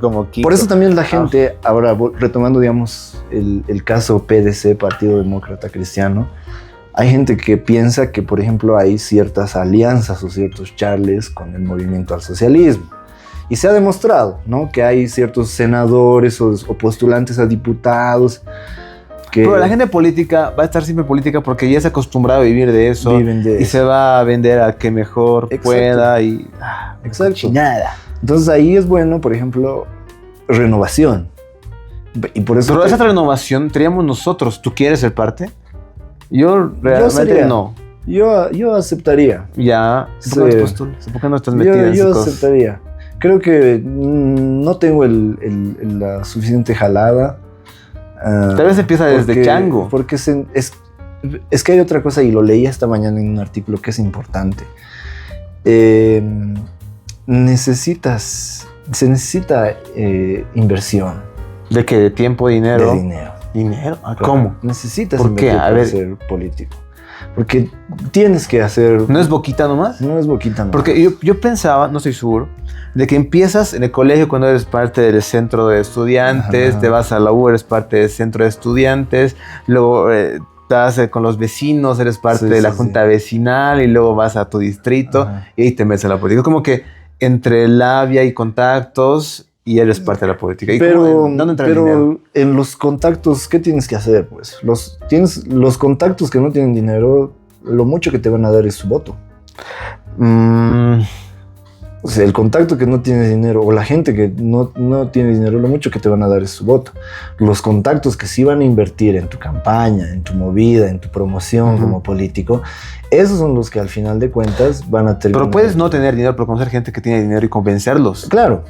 Como Kiko. Por eso también la gente, ahora retomando, digamos, el caso PDC, Partido Demócrata Cristiano, hay gente que piensa que, por ejemplo, hay ciertas alianzas o ciertos charles con el movimiento al socialismo. Y se ha demostrado, ¿no?, que hay ciertos senadores o postulantes a diputados que... Pero la gente política va a estar siempre política porque ya se ha acostumbrado a vivir de eso. Viven de y eso. Se va a vender a que mejor pueda y... Exacto. Nada. Entonces ahí es bueno, por ejemplo, renovación. Y por eso pero esa renovación teníamos nosotros. ¿Tú quieres ser parte? Yo realmente no. Yo aceptaría. Ya. Sí. ¿Por qué no estás metida en Yo esas cosas? aceptaría. Creo que no tengo la suficiente jalada. Tal vez empieza desde chango. Porque es que hay otra cosa, y lo leí esta mañana en un artículo que es importante. Se necesita inversión. ¿De qué? ¿De tiempo, dinero? De dinero. ¿Dinero? Claro. ¿Cómo? Necesitas ¿Por qué? invertir A para ver. ser político. Porque tienes que hacer... ¿No es boquita nomás? No es boquita nomás. Porque yo pensaba, no estoy seguro, de que empiezas en el colegio cuando eres parte del centro de estudiantes, te vas a la U, eres parte del centro de estudiantes, luego estás con los vecinos, eres parte de la junta vecinal y luego vas a tu distrito y ahí te metes a la política. Como que entre labia y contactos y eres parte de la política. ¿Y pero ¿dónde entra el dinero? En los contactos, ¿qué tienes que hacer? Pues los contactos que no tienen dinero, lo mucho que te van a dar es su voto. O sea, el contacto que no tiene dinero, o la gente que no tiene dinero, lo mucho que te van a dar es su voto. Los contactos que sí van a invertir en tu campaña, en tu movida, en tu promoción como político, esos son los que al final de cuentas van a terminar. Pero puedes no tener dinero, pero conocer gente que tiene dinero y convencerlos. Claro.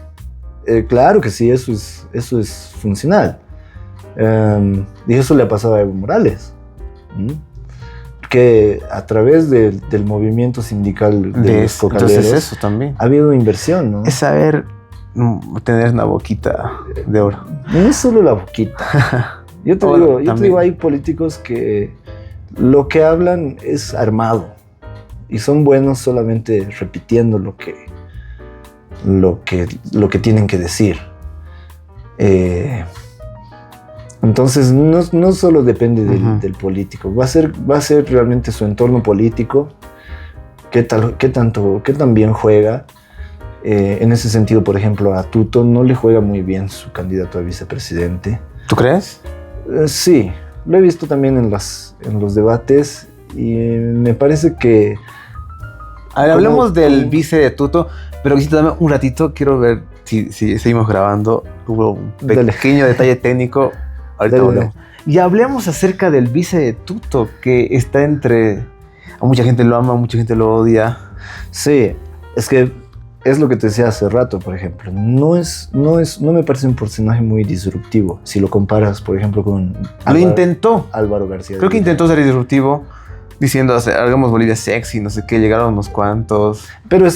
Claro que sí, eso es funcional. Y eso le ha pasado a Evo Morales. Que a través del movimiento sindical de los cocaleros, entonces eso también ha habido inversión, ¿no? Es saber tener una boquita de oro. No es solo la boquita. Yo te digo, hay políticos que lo que hablan es armado y son buenos solamente repitiendo lo que tienen que decir. Entonces no solo depende del político, va a ser realmente su entorno político, qué tan bien juega. En ese sentido, por ejemplo, a Tuto no le juega muy bien su candidato a vicepresidente. ¿Tú crees? Sí, lo he visto también en los debates y me parece que... A ver, hablemos del vice de Tuto, pero quisiera dame un ratito, quiero ver si seguimos grabando. Hubo un pequeño detalle técnico. Ahorita volvemos. Y hablemos acerca del vice de Tuto, que está entre... A mucha gente lo ama, a mucha gente lo odia. Sí, es que es lo que te decía hace rato, por ejemplo. No me parece un personaje muy disruptivo. Si lo comparas, por ejemplo, con... Álvaro García. Creo que intentó ser disruptivo, diciendo, hagamos Bolivia sexy, no sé qué, llegaron unos cuantos. Pero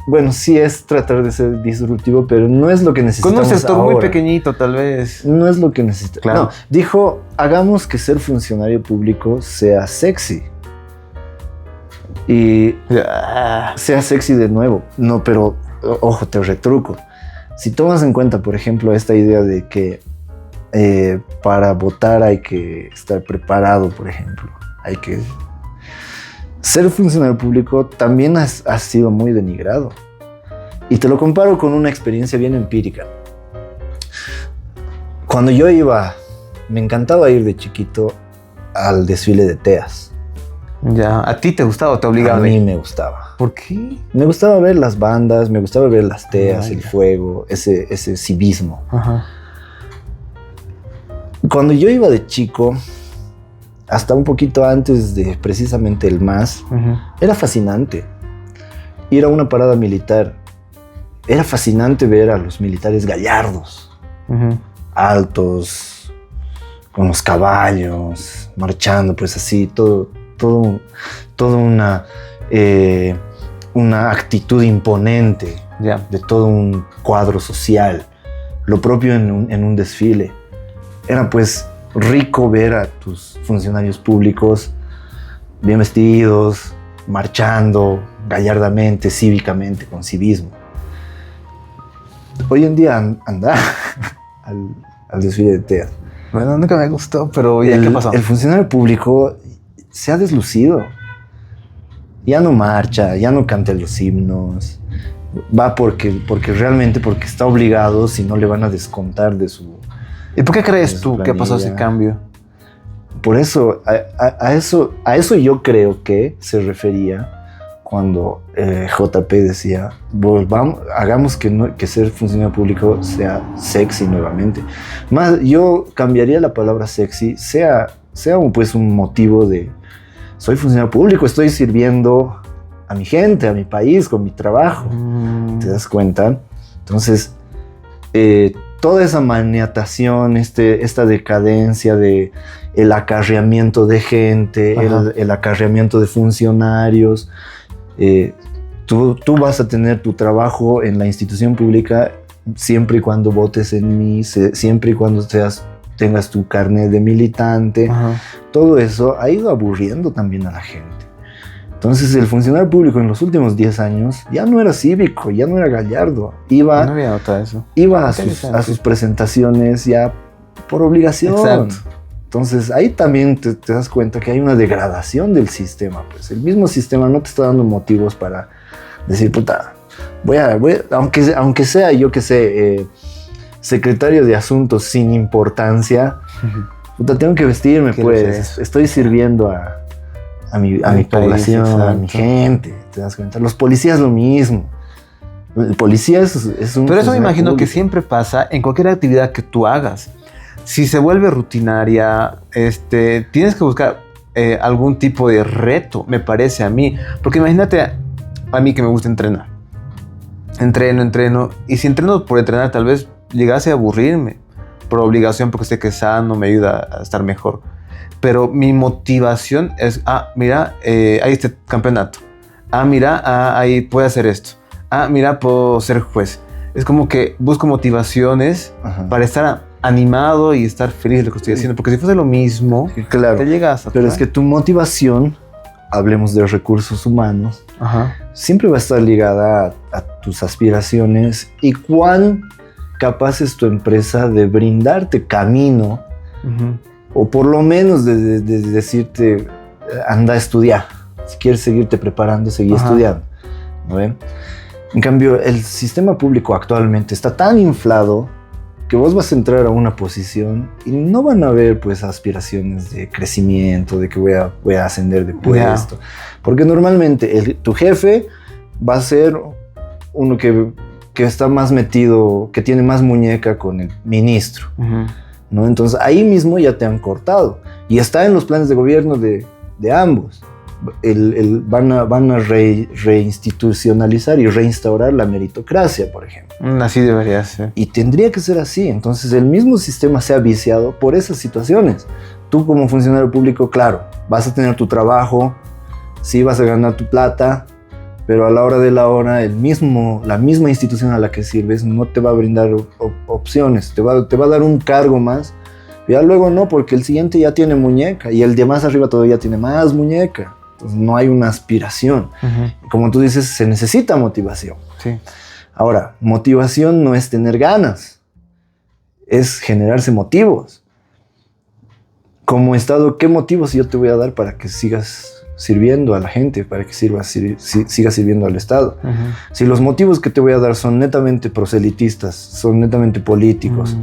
bueno, sí es tratar de ser disruptivo, pero no es lo que necesitamos ahora. Con un sector muy pequeñito, tal vez. No es lo que necesitamos. Claro. No, dijo, hagamos que ser funcionario público sea sexy. Y sea sexy de nuevo. No, pero, ojo, te retruco. Si tomas en cuenta, por ejemplo, esta idea de que para votar hay que estar preparado, por ejemplo. Hay que... Ser funcionario público también ha sido muy denigrado. Y te lo comparo con una experiencia bien empírica. Cuando yo me encantaba ir de chiquito al desfile de TEAS. Ya, ¿a ti te gustaba o te obligaban? A mí me gustaba. ¿Por qué? Me gustaba ver las bandas, me gustaba ver las teas, el fuego, ese civismo. Ajá. Cuando yo iba de chico, hasta un poquito antes de precisamente el MAS, era fascinante. Ir a una parada militar, era fascinante ver a los militares gallardos, altos, con los caballos, marchando, pues así, toda una actitud imponente de todo un cuadro social. Lo propio en un desfile. Era pues rico ver a tus funcionarios públicos bien vestidos, marchando gallardamente, cívicamente, con civismo. Hoy en día anda al desfile de TEA. Bueno, nunca me gustó, pero ya, ¿qué pasó? El funcionario público se ha deslucido. Ya no marcha, ya no canta los himnos. Va porque realmente porque está obligado, si no le van a descontar de su... ¿Y por qué crees tú que pasó ese cambio? Por eso, a eso yo creo que se refería cuando JP decía, hagamos que ser funcionario público sea sexy nuevamente. Más, yo cambiaría la palabra sexy, sea pues un motivo de, soy funcionario público, estoy sirviendo a mi gente, a mi país, con mi trabajo. ¿Te das cuenta? Entonces, toda esa maniatación, esta decadencia de el acarreamiento de gente, el acarreamiento de funcionarios. Tú vas a tener tu trabajo en la institución pública siempre y cuando votes en mí, siempre y cuando tengas tu carnet de militante. Todo eso ha ido aburriendo también a la gente. Entonces el funcionario público en los últimos 10 años ya no era cívico, ya no era gallardo. No había notado eso. Iba a sus presentaciones ya por obligación. Exacto. Entonces ahí también te das cuenta que hay una degradación del sistema. Pues el mismo sistema no te está dando motivos para decir, puta, aunque sea, yo que sé, secretario de asuntos sin importancia, puta, tengo que vestirme, pues, estoy sirviendo a mi población, país, a mi gente, ¿te das cuenta? Los policías lo mismo. El policía es un... Pero eso me imagino que siempre pasa en cualquier actividad que tú hagas. Si se vuelve rutinaria, tienes que buscar algún tipo de reto, me parece a mí. Porque imagínate a mí que me gusta entrenar. Entreno. Y si entreno por entrenar, tal vez llegase a aburrirme. Por obligación, porque sé que es sano, me ayuda a estar mejor. Pero mi motivación es, mira, hay este campeonato. Mira, ahí puedo hacer esto. Mira, puedo ser juez. Es como que busco motivaciones para estar animado y estar feliz de lo que estoy haciendo. Porque si fuese lo mismo, claro, te llegas a... Pero es que tu motivación, hablemos de recursos humanos, siempre va a estar ligada a tus aspiraciones y cuán capaz es tu empresa de brindarte camino o por lo menos de decirte, anda a estudiar. Si quieres seguirte preparando, seguir estudiando. ¿No ven? En cambio, el sistema público actualmente está tan inflado que vos vas a entrar a una posición y no van a haber pues aspiraciones de crecimiento, de que voy a ascender de puesto. Porque normalmente tu jefe va a ser uno que está más metido, que tiene más muñeca con el ministro. ¿No? Entonces ahí mismo ya te han cortado. Y está en los planes de gobierno de ambos. Van a reinstitucionalizar y reinstaurar la meritocracia, por ejemplo. Así debería ser. Y tendría que ser así. Entonces el mismo sistema se ha viciado por esas situaciones. Tú como funcionario público, claro, vas a tener tu trabajo, sí vas a ganar tu plata, pero a la hora de la hora la misma institución a la que sirves no te va a brindar opciones, te va a dar un cargo más. Ya luego no, porque el siguiente ya tiene muñeca y el de más arriba todavía tiene más muñeca. Entonces no hay una aspiración. Como tú dices, se necesita motivación. Sí. Ahora, motivación no es tener ganas, es generarse motivos. Como Estado, ¿qué motivos yo te voy a dar para que sigas sirviendo a la gente, para que sigas sirviendo al Estado? Si los motivos que te voy a dar son netamente proselitistas, son netamente políticos,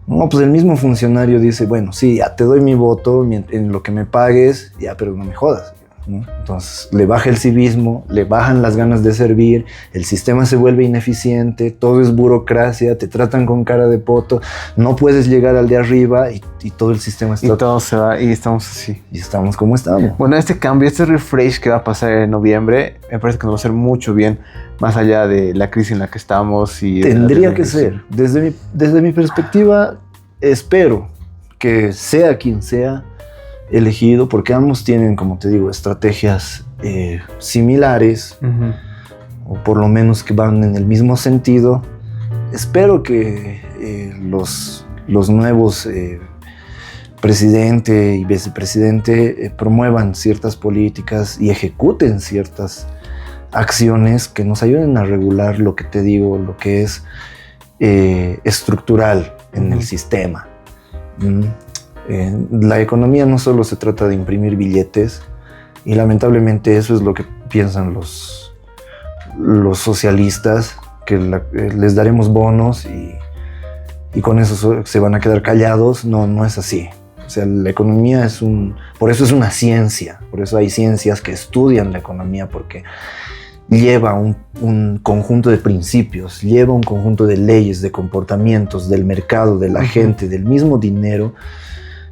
no, pues el mismo funcionario dice, bueno, sí, ya te doy mi voto en lo que me pagues, ya, pero no me jodas. ¿no? Entonces le baja el civismo, le bajan las ganas de servir, el sistema se vuelve ineficiente, todo es burocracia, te tratan con cara de poto, no puedes llegar al de arriba y todo el sistema está... Y todo se va y estamos así. Y estamos como estamos. Bueno, este cambio, este refresh que va a pasar en noviembre, me parece que nos va a hacer mucho bien, más allá de la crisis en la que estamos. Y tendría que ser. Desde mi perspectiva, espero que sea quien sea elegido, porque ambos tienen, como te digo, estrategias similares, o por lo menos que van en el mismo sentido. Espero que los nuevos presidente y vicepresidente promuevan ciertas políticas y ejecuten ciertas acciones que nos ayuden a regular lo que te digo, lo que es estructural en el sistema. La economía no solo se trata de imprimir billetes, y lamentablemente eso es lo que piensan los socialistas, que les daremos bonos y con eso se van a quedar callados. No es así. O sea, la economía por eso es una ciencia, por eso hay ciencias que estudian la economía, porque lleva un conjunto de principios, lleva un conjunto de leyes, de comportamientos, del mercado, de la gente, del mismo dinero,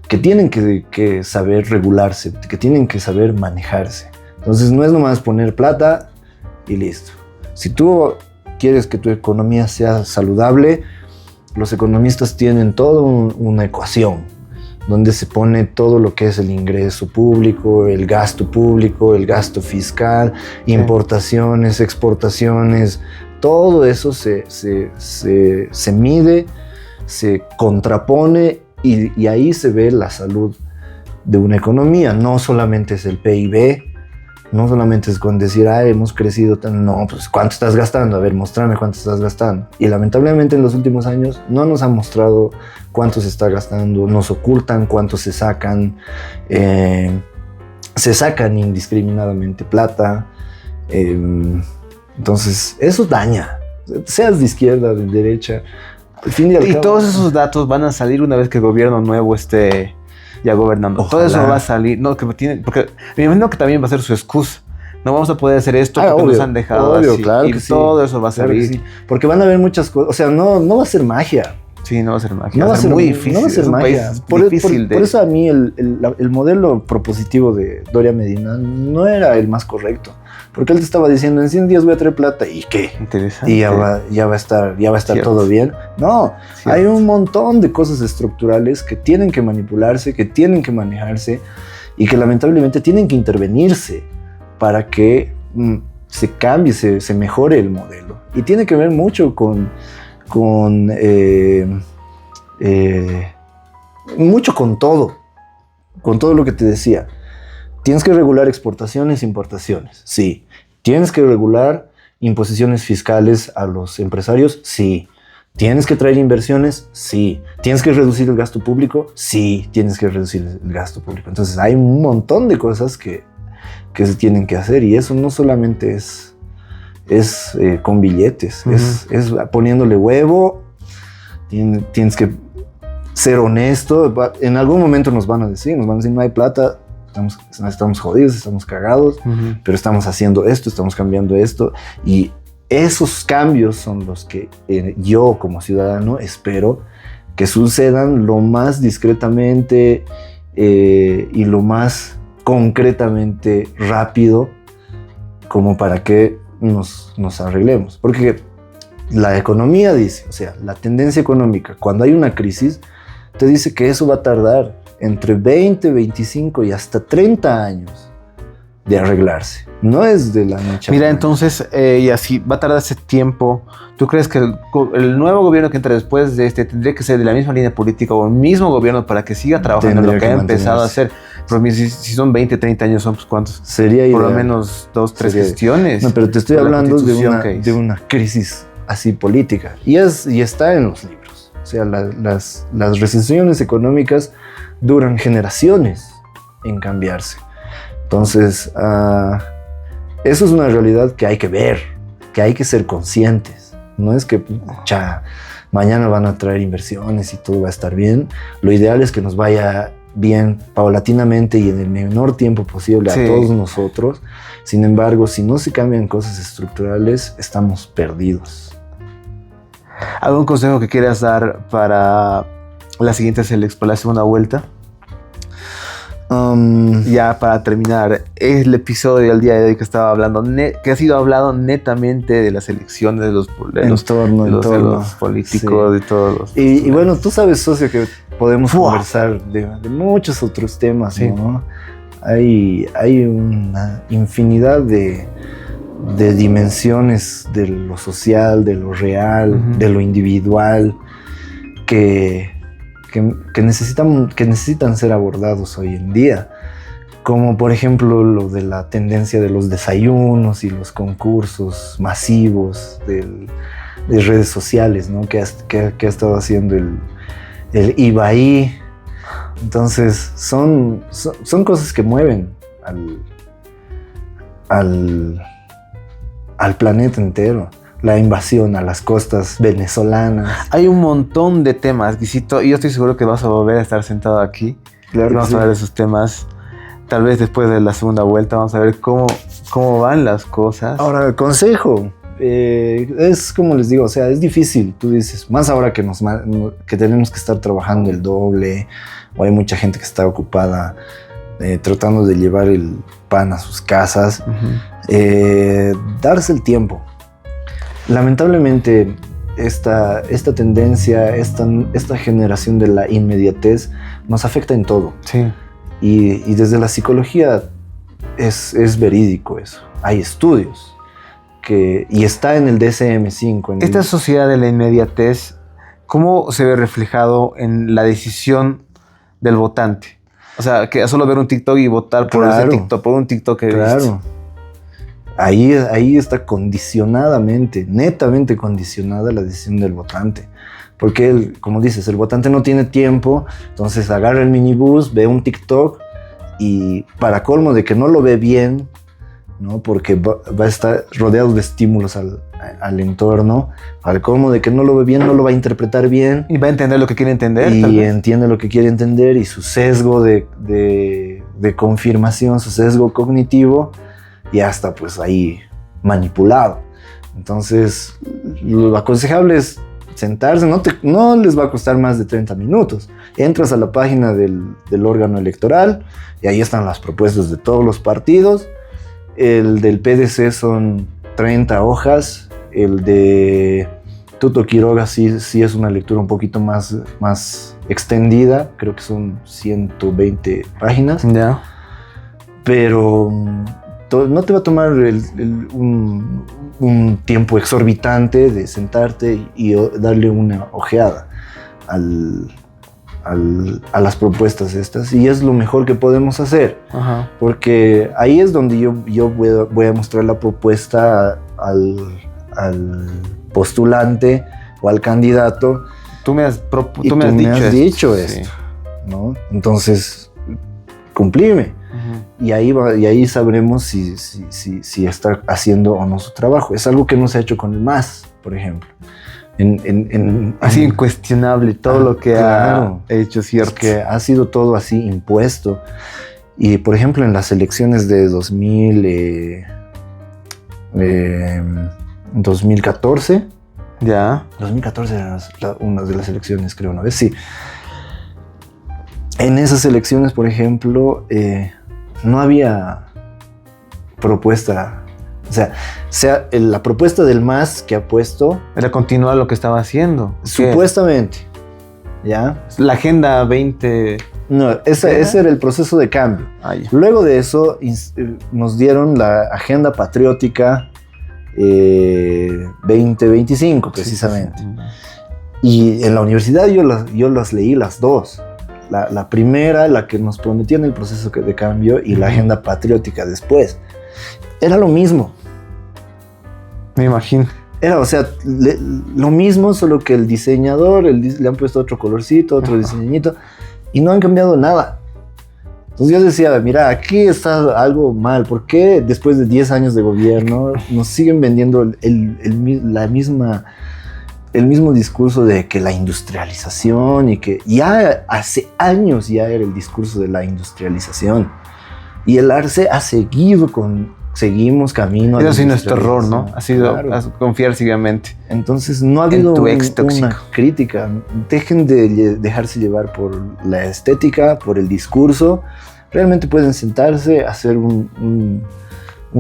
que tienen que saber regularse, que tienen que saber manejarse. Entonces no es nomás poner plata y listo. Si tú quieres que tu economía sea saludable, los economistas tienen toda una ecuación donde se pone todo lo que es el ingreso público, el gasto fiscal, importaciones, exportaciones, todo eso se mide, se contrapone y ahí se ve la salud de una economía. No solamente es el PIB, no solamente es con decir, hemos crecido tan... No, pues ¿cuánto estás gastando? A ver, mostrame cuánto estás gastando. Y lamentablemente en los últimos años no nos han mostrado cuánto se está gastando, nos ocultan cuánto se sacan indiscriminadamente plata. Entonces, eso daña. Seas de izquierda, de derecha. Al fin y al cabo, todos esos datos van a salir una vez que el gobierno nuevo esté ya gobernando. Ojalá. Todo eso va a salir, porque me imagino que también va a ser su excusa. No vamos a poder hacer esto porque obvio, nos han dejado obvio, así. claro y que sí. todo eso va a Claro salir. que sí. Porque van a haber muchas cosas. O sea, no va a ser magia. Sí, no va a ser magia. No va a ser muy difícil. No va a ser es un magia. país Por difícil por eso a mí el modelo propositivo de Doria Medina no era el más correcto. Porque él te estaba diciendo, en 100 días voy a traer plata. ¿Y qué? Interesante. Y ya va a estar Cierto. todo bien. No, Cierto. hay un montón de cosas estructurales que tienen que manipularse, que tienen que manejarse y que lamentablemente tienen que intervenirse para que se cambie, se mejore el modelo. Y tiene que ver mucho mucho con todo lo que te decía. Tienes que regular exportaciones e importaciones, sí. Tienes que regular imposiciones fiscales a los empresarios, sí. ¿Tienes que traer inversiones? Sí. ¿Tienes que reducir el gasto público? Sí, tienes que reducir el gasto público. Entonces hay un montón de cosas que se tienen que hacer, y eso no solamente es con billetes, es poniéndole huevo. Tienes que ser honesto. En algún momento nos van a decir no hay plata, estamos jodidos, estamos cagados, pero estamos haciendo esto, estamos cambiando esto, y esos cambios son los que yo como ciudadano espero que sucedan lo más discretamente y lo más concretamente rápido, como para que nos arreglemos. Porque la economía dice, o sea, la tendencia económica, cuando hay una crisis, te dice que eso va a tardar entre 20, 25 y hasta 30 años de arreglarse. No es de la noche a la Mira, mañana. entonces, y así va a tardar ese tiempo. ¿Tú crees que el nuevo gobierno que entre después de este tendría que ser de la misma línea política o el mismo gobierno para que siga trabajando en lo que ha empezado a hacer? Pero si son 20, 30 años, son pues ¿cuántos? Sería por ideal. lo menos 2, 3 Sería- gestiones. No, pero te estoy por la hablando constitución que hizo. de una crisis así política. Y está en los libros. O sea, las recesiones económicas duran generaciones en cambiarse. Entonces, eso es una realidad que hay que ver, que hay que ser conscientes. No es que mañana van a traer inversiones y todo va a estar bien. Lo ideal es que nos vaya bien, paulatinamente y en el menor tiempo posible a todos nosotros. Sin embargo, si no se cambian cosas estructurales, estamos perdidos. ¿Algún consejo que quieras dar para la siguiente selección, para la segunda vuelta? Ya para terminar, es el episodio del día de hoy que estaba hablando, que ha sido hablado netamente de las elecciones, de los políticos, de todos los... Y bueno, tú sabes, socio, que podemos conversar de muchos otros temas, ¿no? Hay una infinidad de dimensiones de lo social, de lo real, de lo individual, que necesitan ser abordados hoy en día, como por ejemplo lo de la tendencia de los desayunos y los concursos masivos de redes sociales, ¿no? que ha estado haciendo el Ibai. Entonces son cosas que mueven al planeta entero. La invasión a las costas venezolanas. Hay un montón de temas, Guisito, y yo estoy seguro que vas a volver a estar sentado aquí. Claro, vamos a ver esos temas. Tal vez después de la segunda vuelta vamos a ver cómo van las cosas. Ahora, el consejo. Es como les digo, o sea, es difícil. Tú dices, más ahora que tenemos que estar trabajando el doble, o hay mucha gente que está ocupada tratando de llevar el pan a sus casas. Darse el tiempo. Lamentablemente, esta tendencia, esta generación de la inmediatez nos afecta en todo. Sí. Y desde la psicología es verídico eso. Hay estudios y está en el DSM-5. Esta sociedad de la inmediatez, ¿cómo se ve reflejado en la decisión del votante? O sea, que solo ver un TikTok y votar por ese TikTok, por un TikTok que viste. Ahí está netamente condicionada la decisión del votante. Porque, como dices, el votante no tiene tiempo, entonces agarra el minibús, ve un TikTok y para colmo de que no lo ve bien, ¿no? Porque va a estar rodeado de estímulos al entorno, para colmo de que no lo ve bien, no lo va a interpretar bien. Y va a entender lo que quiere entender. Y entiende lo que quiere entender y su sesgo de confirmación, su sesgo cognitivo, y hasta pues ahí manipulado. Entonces lo aconsejable es sentarse, no les va a costar más de 30 minutos. Entras a la página del órgano electoral y ahí están las propuestas de todos los partidos. El del PDC son 30 hojas, el de Tuto Quiroga sí es una lectura un poquito más extendida, creo que son 120 páginas. Ya. Pero no te va a tomar un tiempo exorbitante de sentarte y darle una ojeada a las propuestas estas, y es lo mejor que podemos hacer. Ajá. Porque ahí es donde yo voy a mostrar la propuesta al postulante o al candidato. Tú me has dicho esto, ¿no? Entonces, cumplime. Y ahí sabremos si está haciendo o no su trabajo. Es algo que no se ha hecho con el MAS, por ejemplo. Así incuestionable todo lo que ha hecho, ¿cierto? Es que ha sido todo así impuesto. Y por ejemplo, en las elecciones de 2014. Ya. 2014 era una de las elecciones, creo, una vez, sí. En esas elecciones, por ejemplo, no había propuesta. O sea, la propuesta del MAS que ha puesto era continuar lo que estaba haciendo. Supuestamente. ¿Ya? La Agenda 20... No, ese era el proceso de cambio. Luego de eso nos dieron la Agenda Patriótica 2025, precisamente. Sí. Y en la universidad yo las leí las dos. La primera, la que nos prometían el proceso de cambio, y la Agenda Patriótica después. Era lo mismo. Me imagino. Era, o sea, lo mismo, solo que el diseñador le han puesto otro colorcito, otro diseñito, y no han cambiado nada. Entonces yo decía, mira, aquí está algo mal. ¿Por qué después de 10 años de gobierno nos siguen vendiendo la misma el mismo discurso de que la industrialización y que ya hace años ya era el discurso de la industrialización. Y el ARCE ha seguido seguimos camino. Eso sí, nuestro error, ¿no? Ha sido confiar ciegamente. Entonces no ha habido una crítica. Dejen de dejarse llevar por la estética, por el discurso. Realmente pueden sentarse, hacer un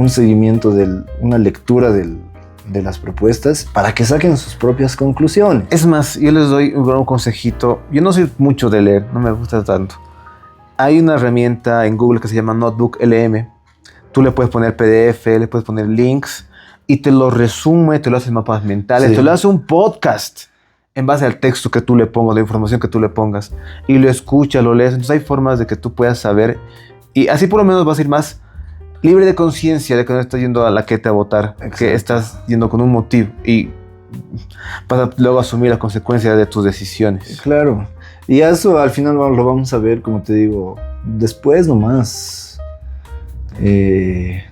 seguimiento, una lectura de las propuestas para que saquen sus propias conclusiones. Es más, yo les doy un consejito. Yo no soy mucho de leer, no me gusta tanto. Hay una herramienta en Google que se llama Notebook LM. Tú le puedes poner PDF, le puedes poner links y te lo resume, te lo hace mapas mentales, te lo hace un podcast en base al texto que tú le pongas, la información que tú le pongas. Y lo escuchas, lo lees. Entonces hay formas de que tú puedas saber y así por lo menos vas a ir más libre de conciencia de que no estás yendo a la queta a votar, que estás yendo con un motivo y vas a luego asumir las consecuencias de tus decisiones. Claro. Y eso al final lo vamos a ver, como te digo, después nomás.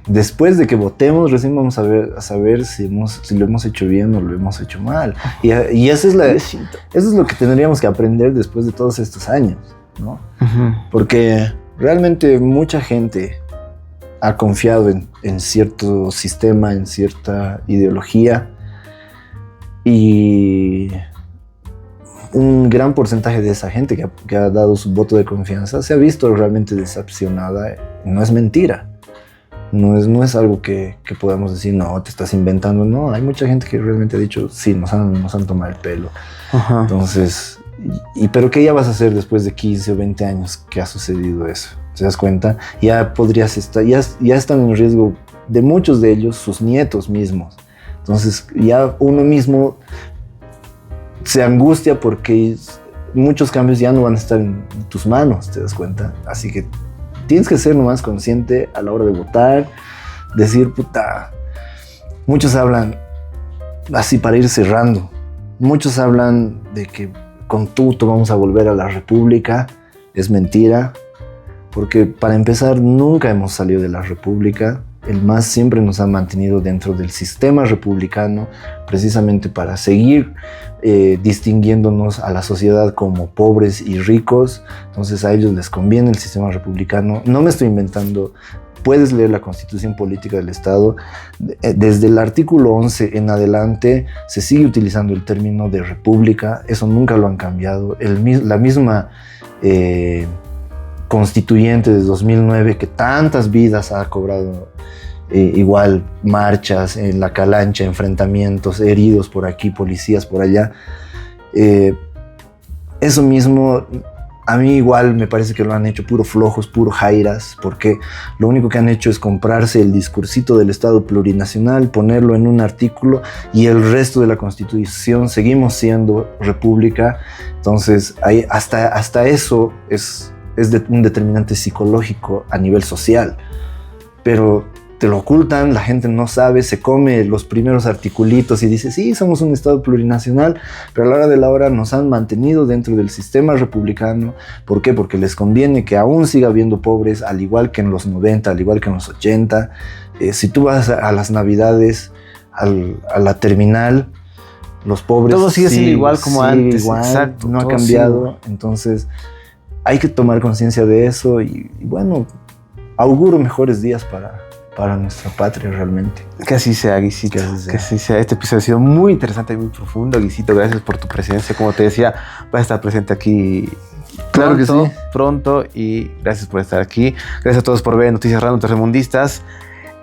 Después de que votemos, recién vamos a saber si lo hemos hecho bien o lo hemos hecho mal. Y eso es lo que tendríamos que aprender después de todos estos años, ¿no? Uh-huh. Porque realmente mucha gente ha confiado en cierto sistema, en cierta ideología, y un gran porcentaje de esa gente que ha dado su voto de confianza se ha visto realmente decepcionada. No es mentira. No es algo que podamos decir, no, te estás inventando. No, hay mucha gente que realmente ha dicho, sí, nos han tomado el pelo. Uh-huh. Entonces, ¿pero qué ya vas a hacer después de 15 o 20 años que ha sucedido eso? ¿Te das cuenta? Ya podrías estar, ya están en riesgo de muchos de ellos, sus nietos mismos. Entonces, ya uno mismo se angustia porque muchos cambios ya no van a estar en tus manos, ¿te das cuenta? Así que tienes que ser nomás consciente a la hora de votar, decir, puta, muchos hablan así para ir cerrando, muchos hablan de que con tuto vamos a volver a la república. Es mentira, porque para empezar nunca hemos salido de la república. El MAS siempre nos ha mantenido dentro del sistema republicano, precisamente para seguir distinguiéndonos a la sociedad como pobres y ricos. Entonces a ellos les conviene el sistema republicano. No me estoy inventando. Puedes leer la Constitución Política del Estado. Desde el artículo 11 en adelante se sigue utilizando el término de república. Eso nunca lo han cambiado. La misma constituyente de 2009, que tantas vidas ha cobrado, igual marchas en la Calancha, enfrentamientos, heridos por aquí, policías por allá. Eso mismo, a mí igual me parece que lo han hecho puro flojos, puro jairas, porque lo único que han hecho es comprarse el discursito del Estado plurinacional, ponerlo en un artículo, y el resto de la Constitución seguimos siendo república. Entonces, hasta eso es un determinante psicológico a nivel social, pero te lo ocultan, la gente no sabe, se come los primeros articulitos y dice, sí, somos un Estado plurinacional, pero a la hora de la hora nos han mantenido dentro del sistema republicano. ¿Por qué? Porque les conviene que aún siga habiendo pobres, al igual que en los 90, al igual que en los 80. Si tú vas a las Navidades, a la terminal, los pobres... Todo sigue siendo igual como antes. Igual, exacto, no ha cambiado. Sí. Entonces, hay que tomar conciencia de eso y bueno, auguro mejores días para nuestra patria realmente. Que así sea, Guisito. Que así sea. Este episodio ha sido muy interesante y muy profundo, Guisito. Gracias por tu presencia. Como te decía, vas a estar presente aquí claro pronto, que sí. Pronto, y gracias por estar aquí. Gracias a todos por ver Noticias Random Tercermundistas.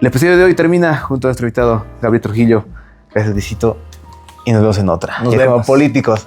El episodio de hoy termina junto a nuestro invitado Gabriel Trujillo. Gracias, Guisito. Y nos vemos en otra. Nos vemos. Como políticos.